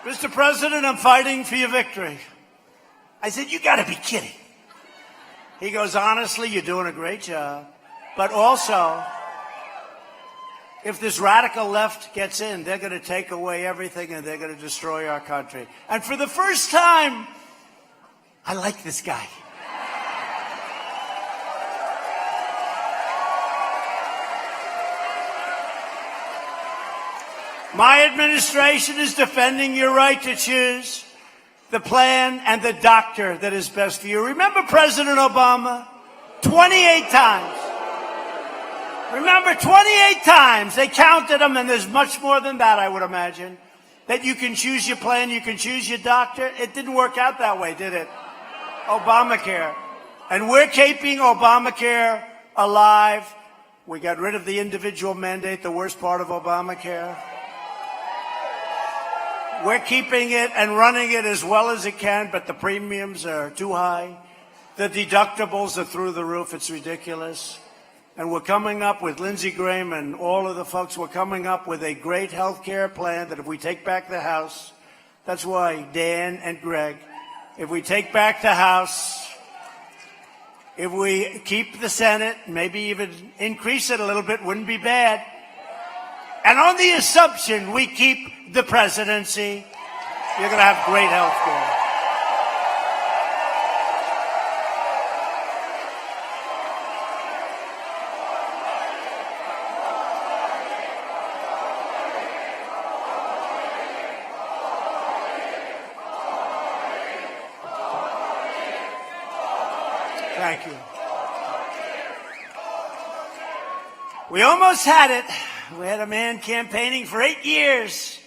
Mr. President, I'm fighting for your victory. I said, you got to be kidding. He goes, honestly, you're doing a great job. But also, if this radical left gets in, they're going to take away everything and they're going to destroy our country. And for the first time, I like this guy. My administration is defending your right to choose the plan and the doctor that is best for you. Remember President Obama? 28 times. Remember, 28 times. They counted them, and there's much more than that, I would imagine. That you can choose your plan, you can choose your doctor. It didn't work out that way, did it? Obamacare. And we're keeping Obamacare alive. We got rid of the individual mandate, the worst part of Obamacare. We're keeping it and running it as well as it can, but the premiums are too high. The deductibles are through the roof. It's ridiculous. And we're coming up with Lindsey Graham and all of the folks, we're coming up with a great health care plan that if we take back the House, that's why Dan and Greg, if we take back the House, if we keep the Senate, maybe even increase it a little bit, wouldn't be bad. And on the assumption we keep the presidency, you're going to have great health care. Thank you. We almost had it. We had a man campaigning for 8 years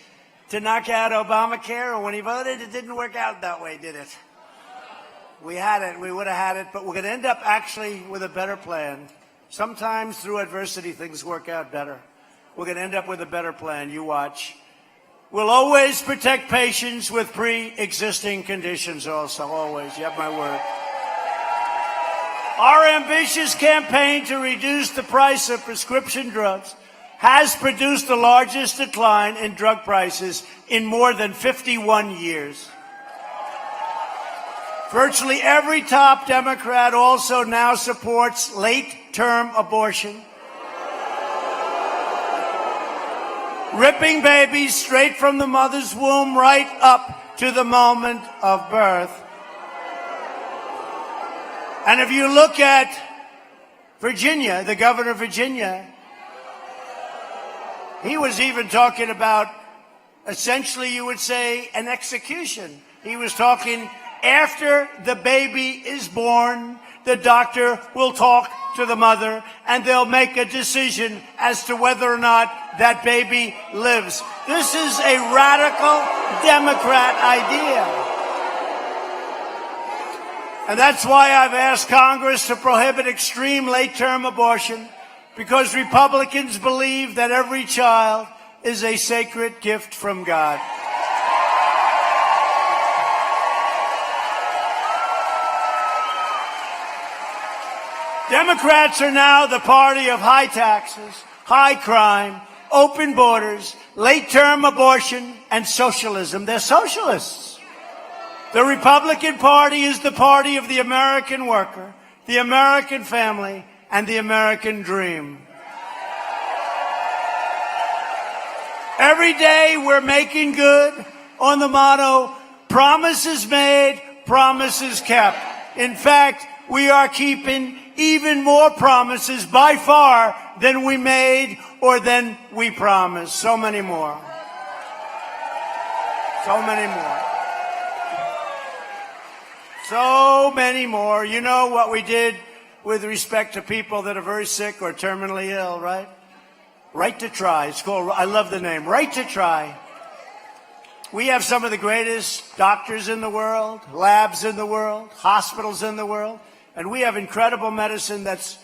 to knock out Obamacare, and when he voted, it didn't work out that way, did it? We had it. We would have had it, but we're going to end up actually with a better plan. Sometimes through adversity, things work out better. We're going to end up with a better plan. You watch. We'll always protect patients with pre-existing conditions also, always. You have my word. Our ambitious campaign to reduce the price of prescription drugs has produced the largest decline in drug prices in more than 51 years. Virtually every top Democrat also now supports late-term abortion, ripping babies straight from the mother's womb right up to the moment of birth. And if you look at Virginia, the governor of Virginia, he was even talking about, essentially you would say, an execution. He was talking after the baby is born, the doctor will talk to the mother and they'll make a decision as to whether or not that baby lives. This is a radical Democrat idea. And that's why I've asked Congress to prohibit extreme late-term abortion, because Republicans believe that every child is a sacred gift from God. Democrats are now the party of high taxes, high crime, open borders, late-term abortion, and socialism. They're socialists. The Republican Party is the party of the American worker, the American family, and the American dream. Every day we're making good on the motto, promises made, promises kept. In fact, we are keeping even more promises by far than we made or than we promised. So many more. So many more. So many more. You know what we did with respect to people that are very sick or terminally ill, right? Right to Try. It's called, I love the name, Right to Try. We have some of the greatest doctors in the world, labs in the world, hospitals in the world, and we have incredible medicine that's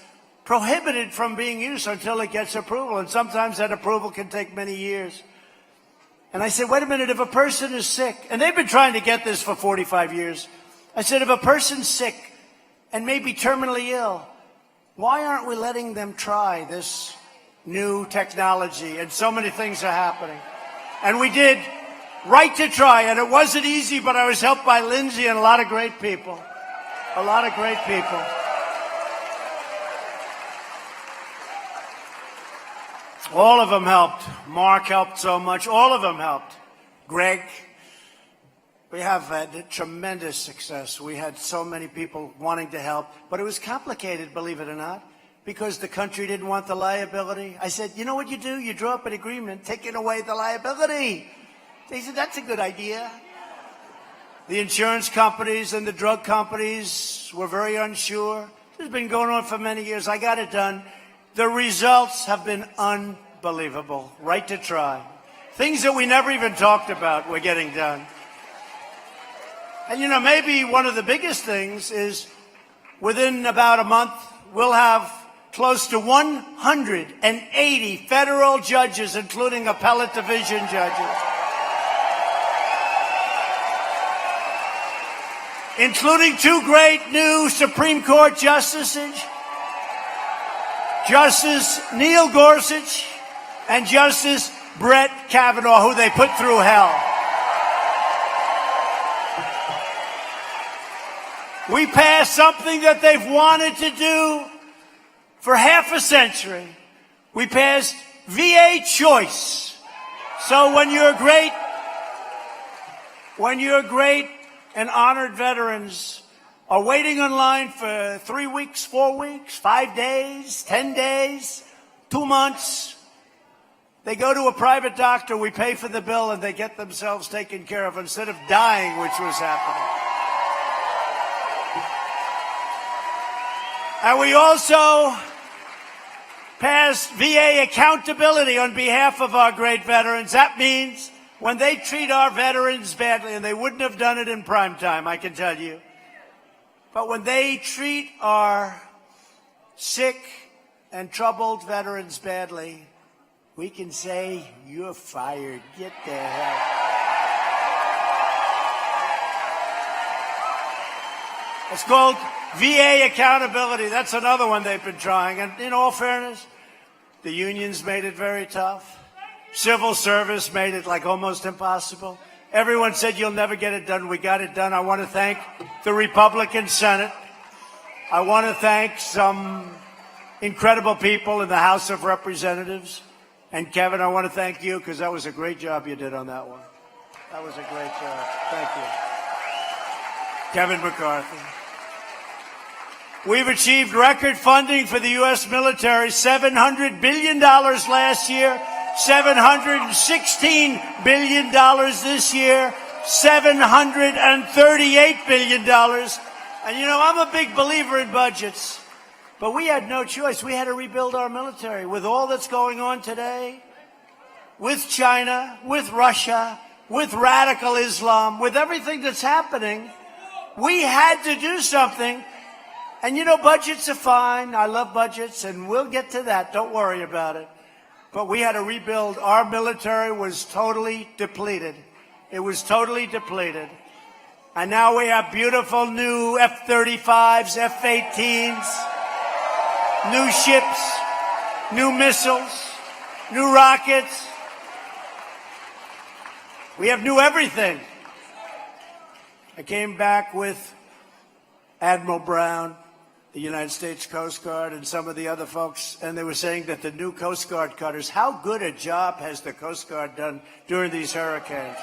prohibited from being used until it gets approval, and sometimes that approval can take many years. And I said, wait a minute, if a person is sick, and they've been trying to get this for 45 years, I said, if a person's sick and maybe terminally ill, why aren't we letting them try this new technology? And so many things are happening. And we did Right to Try, and it wasn't easy, but I was helped by Lindsay and a lot of great people. A lot of great people. All of them helped. Mark helped so much. All of them helped. Greg. We have had tremendous success. We had so many people wanting to help, but it was complicated, believe it or not, because the country didn't want the liability. I said, you know what you do? You draw up an agreement taking away the liability. They said, that's a good idea. The insurance companies and the drug companies were very unsure. This has been going on for many years. I got it done. The results have been unbelievable. Right to try. Things that we never even talked about, we're getting done. And you know, maybe one of the biggest things is within about a month, we'll have close to 180 federal judges, including appellate division judges, including 2 great new Supreme Court justices, Justice Neil Gorsuch and Justice Brett Kavanaugh, who they put through hell. We passed something that they've wanted to do for half a century. We passed VA choice. So when you're great and honored veterans are waiting in line for 3 weeks, 4 weeks, 5 days, 10 days, 2 months, they go to a private doctor, we pay for the bill, and they get themselves taken care of instead of dying, which was happening. And we also passed VA accountability on behalf of our great veterans. That means when they treat our veterans badly, and they wouldn't have done it in prime time, I can tell you, but when they treat our sick and troubled veterans badly, we can say, you're fired. Get the hell. It's called VA accountability. That's another one they've been trying. And in all fairness, the unions made it very tough. Civil service made it like almost impossible. Everyone said you'll never get it done. We got it done. I want to thank the Republican Senate. I want to thank some incredible people in the House of Representatives. And Kevin, I want to thank you because that was a great job you did on that one. That was a great job. Thank you. Kevin McCarthy. We've achieved record funding for the U.S. military, $700 billion last year, $716 billion this year, $738 billion. And you know, I'm a big believer in budgets, but we had no choice. We had to rebuild our military with all that's going on today, with China, with Russia, with radical Islam, with everything that's happening. We had to do something. And you know, budgets are fine. I love budgets, and we'll get to that. Don't worry about it. But we had to rebuild. Our military was totally depleted. It was totally depleted. And now we have beautiful new F-35s, F-18s, new ships, new missiles, new rockets. We have new everything. I came back with Admiral Brown, the United States Coast Guard, and some of the other folks, and they were saying that the new Coast Guard cutters, how good a job has the Coast Guard done during these hurricanes?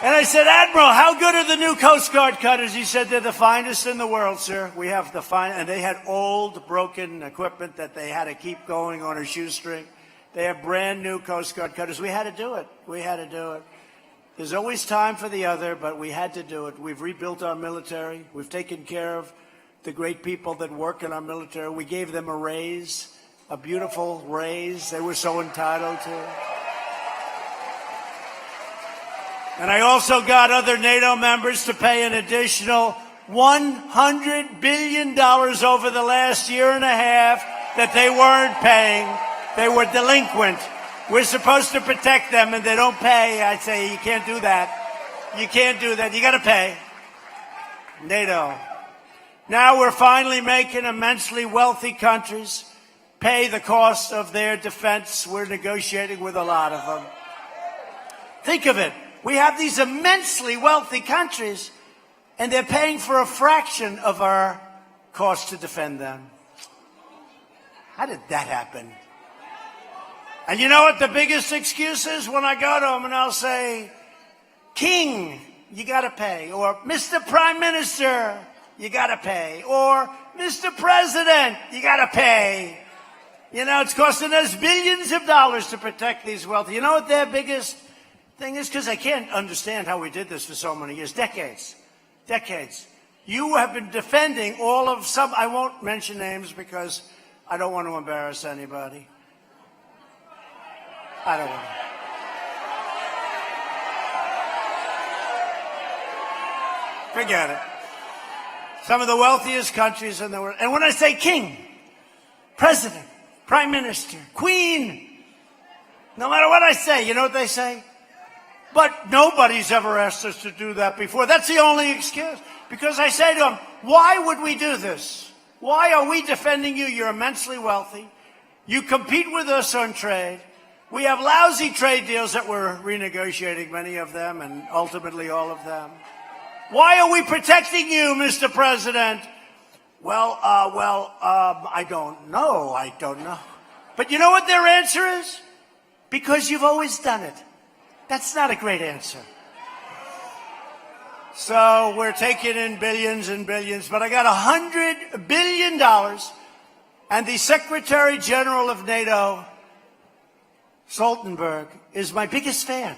And I said, Admiral, how good are the new Coast Guard cutters? He said, they're the finest in the world, sir. We have the fine, and they had old, broken equipment that they had to keep going on a shoestring. They have brand new Coast Guard cutters. We had to do it. We had to do it. There's always time for the other, but we had to do it. We've rebuilt our military. We've taken care of the great people that work in our military. We gave them a raise, a beautiful raise they were so entitled to. And I also got other NATO members to pay an additional $100 billion over the last year and a half that they weren't paying. They were delinquent. We're supposed to protect them, and they don't pay. I say, you can't do that. You can't do that. You got to pay. NATO. Now we're finally making immensely wealthy countries pay the cost of their defense. We're negotiating with a lot of them. Think of it. We have these immensely wealthy countries, and they're paying for a fraction of our cost to defend them. How did that happen? And you know what the biggest excuse is? When I go to them and I'll say, King, you got to pay. Or Mr. Prime Minister, you got to pay. Or, Mr. President, you got to pay. You know, it's costing us billions of dollars to protect these wealthy. You know what their biggest thing is? Because I can't understand how we did this for so many years. Decades. You have been defending all of some, I won't mention names because I don't want to embarrass anybody. I don't want to. Forget it. Some of the wealthiest countries in the world. And when I say king, president, prime minister, queen, no matter what I say, you know what they say? But nobody's ever asked us to do that before. That's the only excuse. Because I say to them, why would we do this? Why are we defending you? You're immensely wealthy. You compete with us on trade. We have lousy trade deals that we're renegotiating, many of them, and ultimately all of them. Why are we protecting you, Mr. President? Well, I don't know. But you know what their answer is? Because you've always done it. That's not a great answer. So we're taking in billions and billions, but I got $100 billion, and the Secretary General of NATO, Stoltenberg, is my biggest fan.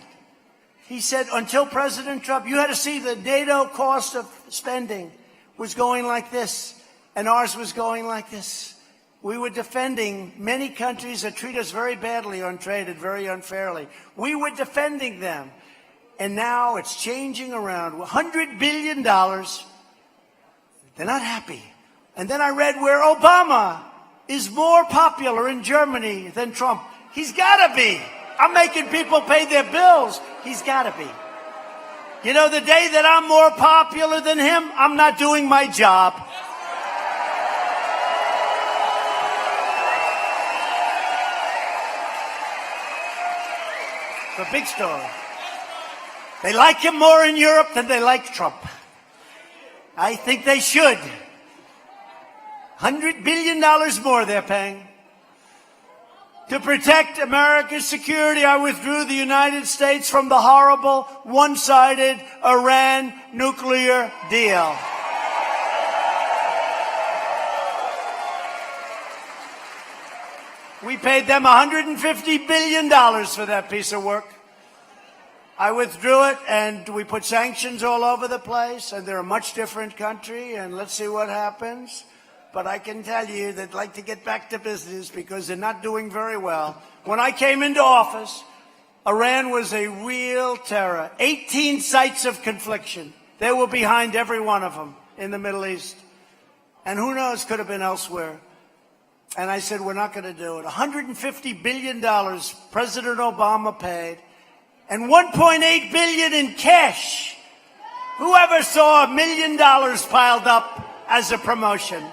He said, until President Trump, you had to see the NATO cost of spending was going like this, and ours was going like this. We were defending many countries that treat us very badly on trade and very unfairly. We were defending them. And now it's changing around. $100 billion. They're not happy. And then I read where Obama is more popular in Germany than Trump. He's got to be. I'm making people pay their bills. He's got to be. You know, the day that I'm more popular than him, I'm not doing my job. It's a big story. They like him more in Europe than they like Trump. I think they should. $100 billion more they're paying. To protect America's security, I withdrew the United States from the horrible, one-sided Iran nuclear deal. We paid them $150 billion for that piece of work. I withdrew it, and we put sanctions all over the place, and they're a much different country, and let's see what happens. But I can tell you they'd like to get back to business because they're not doing very well. When I came into office, Iran was a real terror. 18 sites of confliction. They were behind every one of them in the Middle East. And who knows, could have been elsewhere. And I said, we're not going to do it. $150 billion President Obama paid. And $1.8 billion in cash. Whoever saw $1 million piled up as a promotion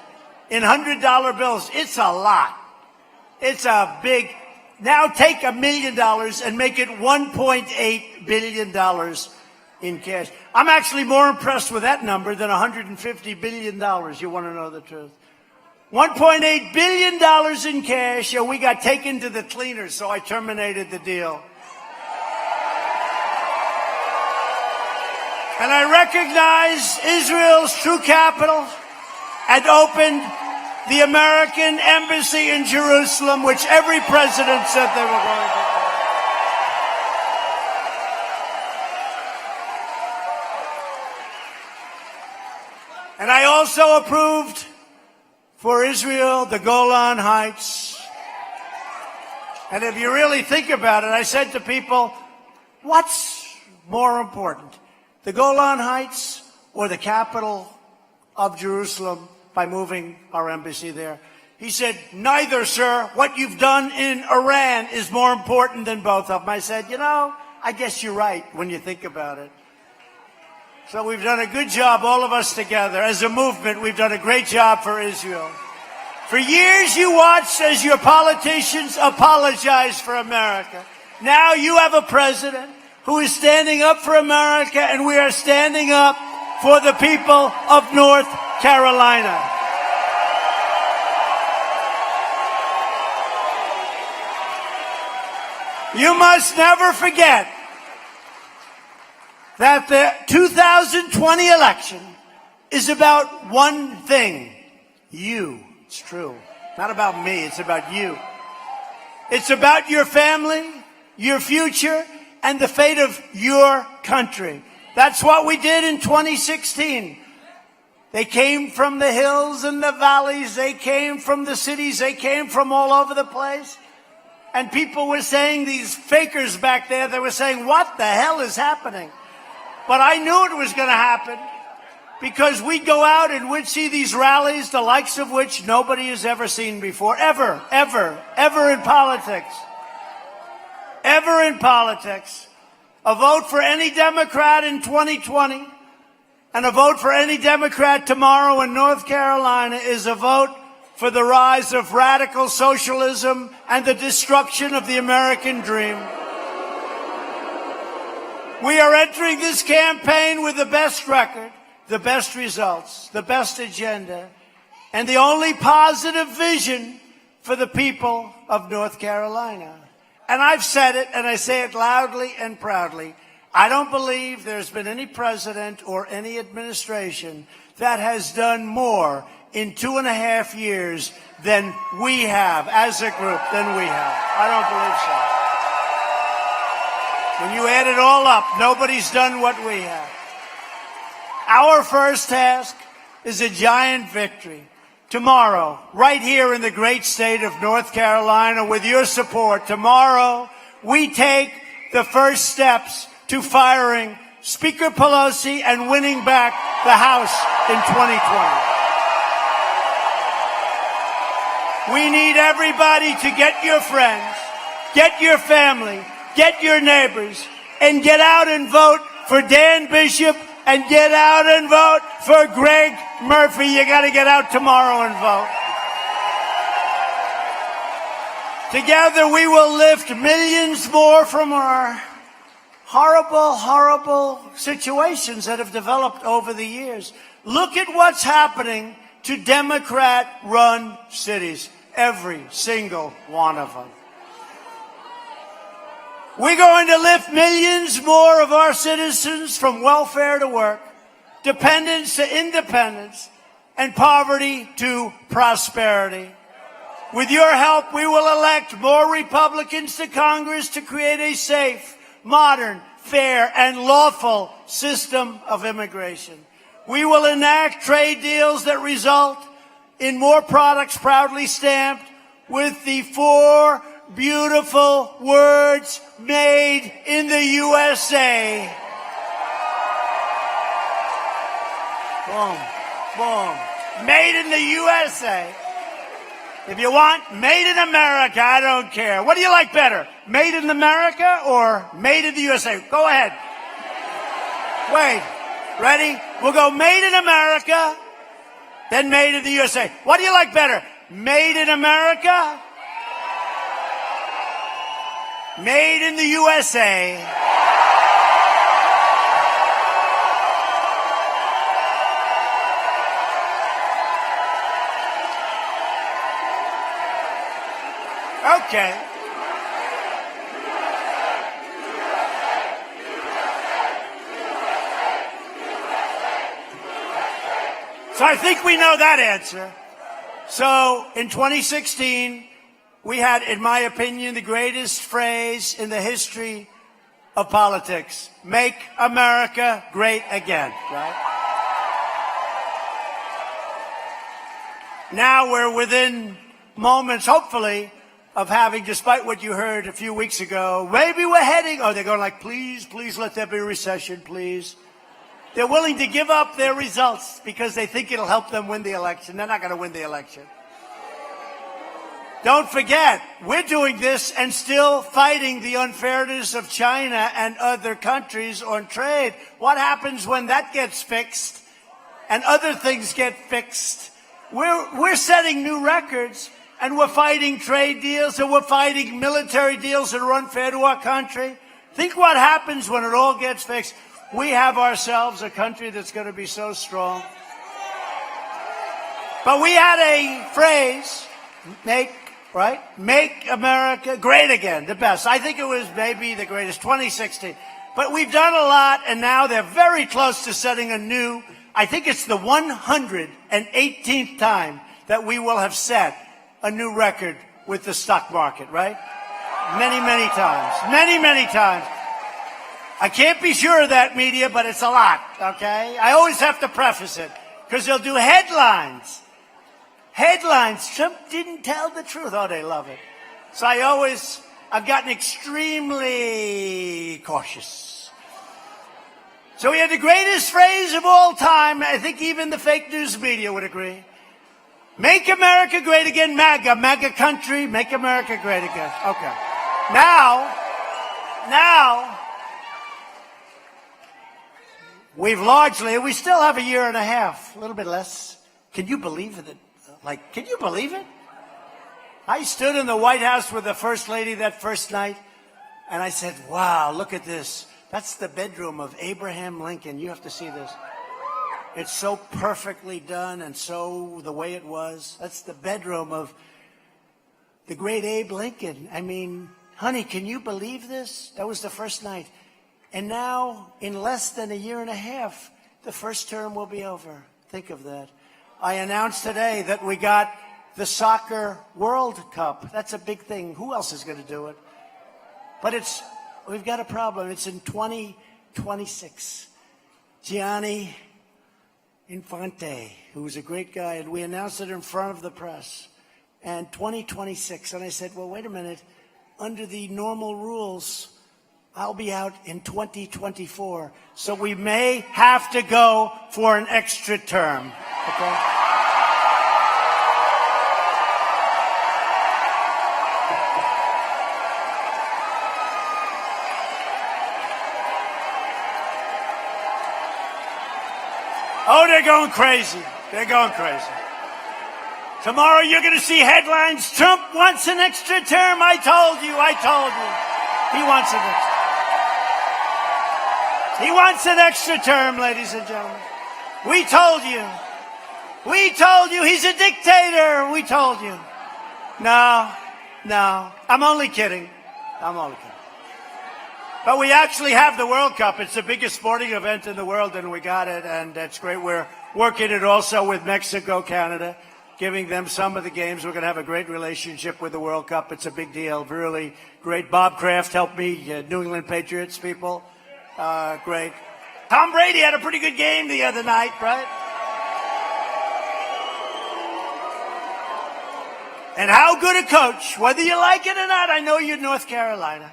in $100 bills? It's a lot. It's a big. Now take $1 million and make it $1.8 billion in cash. I'm actually more impressed with that number than $150 billion. You want to know the truth? $1.8 billion in cash. We got taken to the cleaners, so I terminated the deal. And I recognize Israel's true capital and opened the American embassy in Jerusalem, which every president said they were going to do. And I also approved for Israel the Golan Heights. And if you really think about it, I said to people, what's more important? The Golan Heights or the capital of Jerusalem by moving our embassy there? He said, neither, sir. What you've done in Iran is more important than both of them. I said, you know, I guess you're right when you think about it. So we've done a good job, all of us together. As a movement, we've done a great job for Israel. For years you watched as your politicians apologized for America. Now you have a president who is standing up for America, and we are standing up for the people of North Carolina. You must never forget that the 2020 election is about one thing. You. It's true. Not about me. It's about you. It's about your family, your future, and the fate of your country. That's what we did in 2016. They came from the hills and the valleys. They came from the cities. They came from all over the place. And people were saying, these fakers back there, they were saying, what the hell is happening? But I knew it was going to happen because we'd go out and we'd see these rallies, the likes of which nobody has ever seen before. Ever, ever, ever in politics. Ever in politics. A vote for any Democrat in 2020 and a vote for any Democrat tomorrow in North Carolina is a vote for the rise of radical socialism and the destruction of the American dream. We are entering this campaign with the best record, the best results, the best agenda, and the only positive vision for the people of North Carolina. And I've said it, and I say it loudly and proudly. I don't believe there's been any president or any administration that has done more in 2.5 years than we have, as a group, than we have. I don't believe so. When you add it all up, nobody's done what we have. Our first task is a giant victory. Tomorrow, right here in the great state of North Carolina, with your support, tomorrow, we take the first steps to firing Speaker Pelosi and winning back the House in 2020. We need everybody to get your friends, get your family, get your neighbors, and get out and vote for Dan Bishop and get out and vote for Greg Murphy. You got to get out tomorrow and vote. Together we will lift millions more from our horrible, horrible situations that have developed over the years. Look at what's happening to Democrat-run cities, every single one of them. We're going to lift millions more of our citizens from welfare to work, dependence to independence, and poverty to prosperity. With your help, we will elect more Republicans to Congress to create a safe, modern, fair, and lawful system of immigration. We will enact trade deals that result in more products proudly stamped with the 4 beautiful words, made in the USA. Boom, boom. Made in the USA. If you want made in America, I don't care. What do you like better? Made in America or made in the USA? Go ahead. Wait. Ready? We'll go made in America, then made in the USA. What do you like better? Made in America? Made in the USA. Okay. So I think we know that answer. So in 2016, we had, in my opinion, the greatest phrase in the history of politics. Make America great again, right? Now we're within moments, hopefully, of having, despite what you heard a few weeks ago, maybe we're heading, they're going like, please, please let there be a recession, please. They're willing to give up their results because they think it'll help them win the election. They're not going to win the election. Don't forget, we're doing this and still fighting the unfairness of China and other countries on trade. What happens when that gets fixed and other things get fixed? We're setting new records, and we're fighting trade deals, and we're fighting military deals that are unfair to our country. Think what happens when it all gets fixed. We have ourselves a country that's going to be so strong. But we had a phrase, make America great again, the best. I think it was maybe the greatest, 2016. But we've done a lot, and now they're very close to setting a new I think it's the 118th time that we will have set a new record with the stock market, right? Many, many times. Many, many times. I can't be sure of that, media, but it's a lot, okay? I always have to preface it, because they'll do headlines. Headlines. Trump didn't tell the truth. Oh, they love it. So I've gotten extremely cautious. So we had the greatest phrase of all time. I think even the fake news media would agree. Make America great again, MAGA. MAGA country, make America great again. Okay. Now, we still have a year and a half, a little bit less. Can you believe it? Can you believe it? I stood in the White House with the First Lady that first night, and I said, wow, look at this. That's the bedroom of Abraham Lincoln. You have to see this. It's so perfectly done and so the way it was. That's the bedroom of the great Abe Lincoln. I mean, honey, can you believe this? That was the first night. And now, in less than a year and a half, the first term will be over. Think of that. I announced today that we got the Soccer World Cup. That's a big thing. Who else is going to do it? But we've got a problem. It's in 2026. Gianni Infante, who was a great guy, and we announced it in front of the press. And 2026. And I said, well, wait a minute. Under the normal rules, I'll be out in 2024, so we may have to go for an extra term, okay? Oh, they're going crazy. They're going crazy. Tomorrow you're going to see headlines, Trump wants an extra term. I told you. He wants an extra. He wants an extra term, ladies and gentlemen. We told you. He's a dictator. We told you. No. I'm only kidding. But we actually have the World Cup. It's the biggest sporting event in the world, and we got it, and that's great. We're working it also with Mexico, Canada, giving them some of the games. We're going to have a great relationship with the World Cup. It's a big deal. Really great. Bob Kraft helped me, New England Patriots people. Great. Tom Brady had a pretty good game the other night, right? And how good a coach, whether you like it or not, I know you're North Carolina,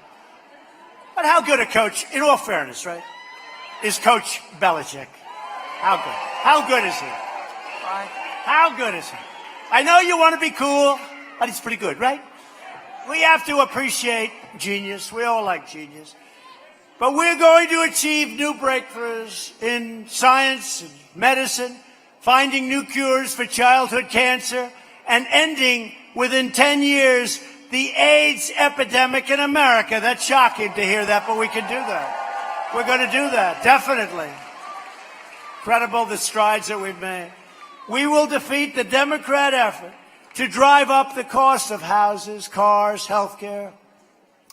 but how good a coach, in all fairness, right, is Coach Belichick? How good? How good is he? How good is he? I know you want to be cool, but he's pretty good, right? We have to appreciate genius. We all like genius. But we're going to achieve new breakthroughs in science and medicine, finding new cures for childhood cancer, and ending within 10 years the AIDS epidemic in America. That's shocking to hear that, but we can do that. We're going to do that, definitely. Incredible the strides that we've made. We will defeat the Democrat effort to drive up the cost of houses, cars, health care,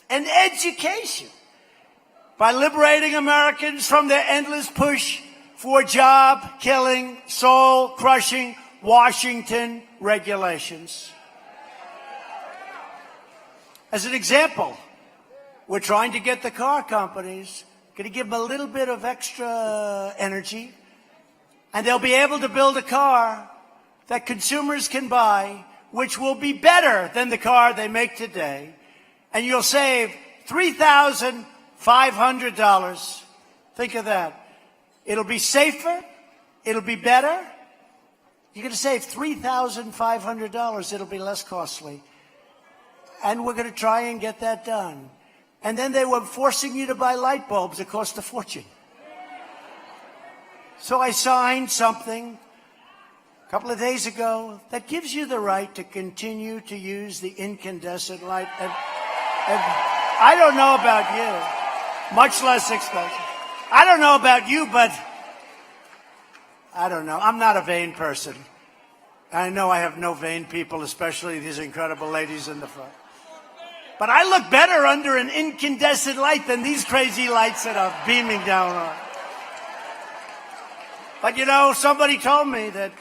and education, by liberating Americans from their endless push for job-killing, soul-crushing Washington regulations. As an example, we're trying to get the car companies, going to give them a little bit of extra energy, and they'll be able to build a car that consumers can buy, which will be better than the car they make today, and you'll save $3,500. Think of that. It'll be safer. It'll be better. You're going to save $3,500. It'll be less costly. And we're going to try and get that done. And then they were forcing you to buy light bulbs that cost a fortune. So I signed something a couple of days ago that gives you the right to continue to use the incandescent light. And I don't know about you, much less expensive. I don't know about you, but I don't know. I'm not a vain person. I know I have no vain people, especially these incredible ladies in the front. But I look better under an incandescent light than these crazy lights that are beaming down on. But, you know, somebody told me that,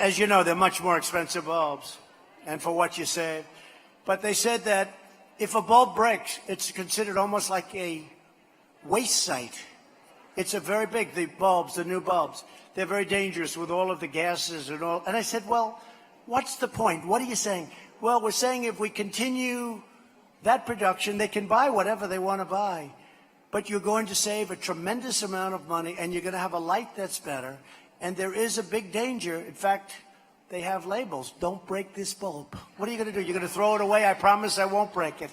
as you know, they're much more expensive bulbs and for what you save. But they said that if a bulb breaks, it's considered almost like a waste site. It's a very big, the bulbs, the new bulbs. They're very dangerous with all of the gases and all. And I said, well, what's the point? What are you saying? Well, we're saying if we continue that production, they can buy whatever they want to buy. But you're going to save a tremendous amount of money, and you're going to have a light that's better. And there is a big danger. In fact, they have labels. Don't break this bulb. What are you going to do? You're going to throw it away? I promise I won't break it.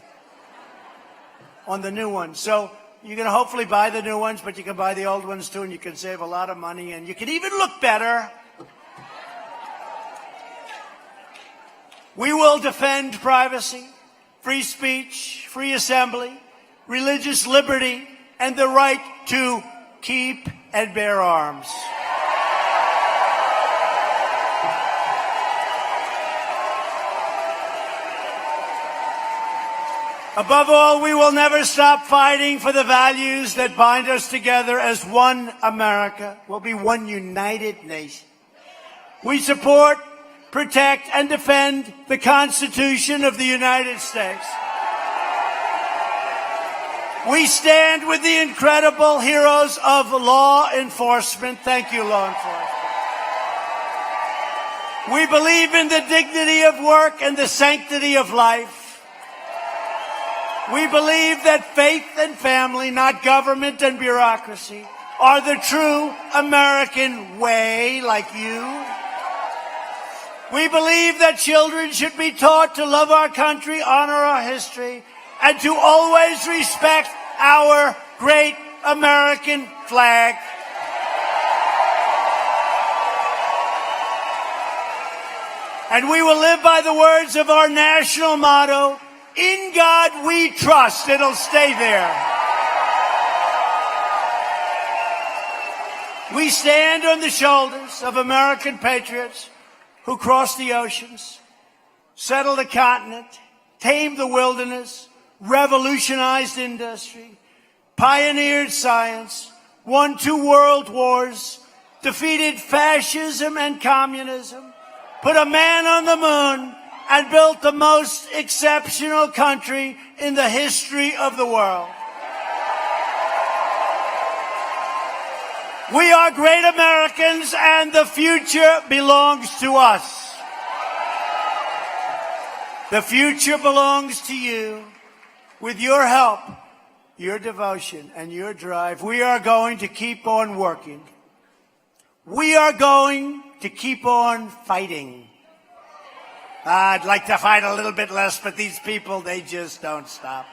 On the new one. So you're going to hopefully buy the new ones, but you can buy the old ones too, and you can save a lot of money, and you can even look better. We will defend privacy, free speech, free assembly, religious liberty, and the right to keep and bear arms. Above all, we will never stop fighting for the values that bind us together as one America. We'll be one united nation. We support, protect, and defend the Constitution of the United States. We stand with the incredible heroes of law enforcement. Thank you, law enforcement. We believe in the dignity of work and the sanctity of life. We believe that faith and family, not government and bureaucracy, are the true American way, like you. We believe that children should be taught to love our country, honor our history, and to always respect our great American flag. And we will live by the words of our national motto, "In God we trust." It'll stay there. We stand on the shoulders of American patriots who crossed the oceans, settled a continent, tamed the wilderness, revolutionized industry, pioneered science, won 2 world wars, defeated fascism and communism, put a man on the moon, and built the most exceptional country in the history of the world. We are great Americans, and the future belongs to us. The future belongs to you. With your help, your devotion, and your drive, we are going to keep on working. We are going to keep on fighting. I'd like to fight a little bit less, but these people, they just don't stop.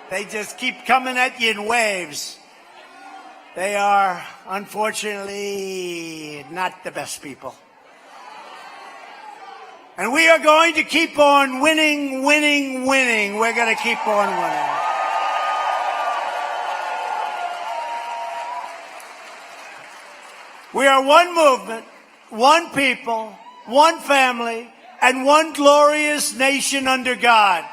They just keep coming at you in waves. They are, unfortunately, not the best people. And we are going to keep on winning, winning, winning. We're going to keep on winning. We are one movement, one people, one family, and one glorious nation under God.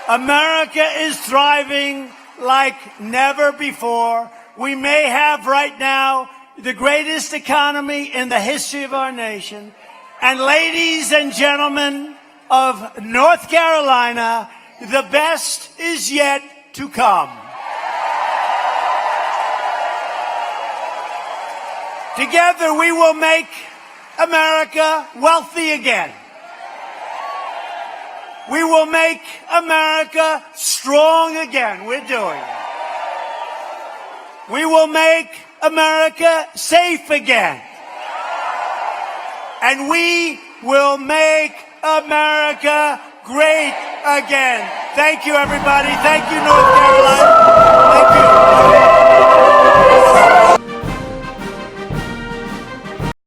America is thriving like never before. We may have right now the greatest economy in the history of our nation. And ladies and gentlemen of North Carolina, the best is yet to come. Together we will make America wealthy again. We will make America strong again. We're doing it. We will make America safe again. And we will make America great again. Thank you, everybody. Thank you, North Carolina. Thank you.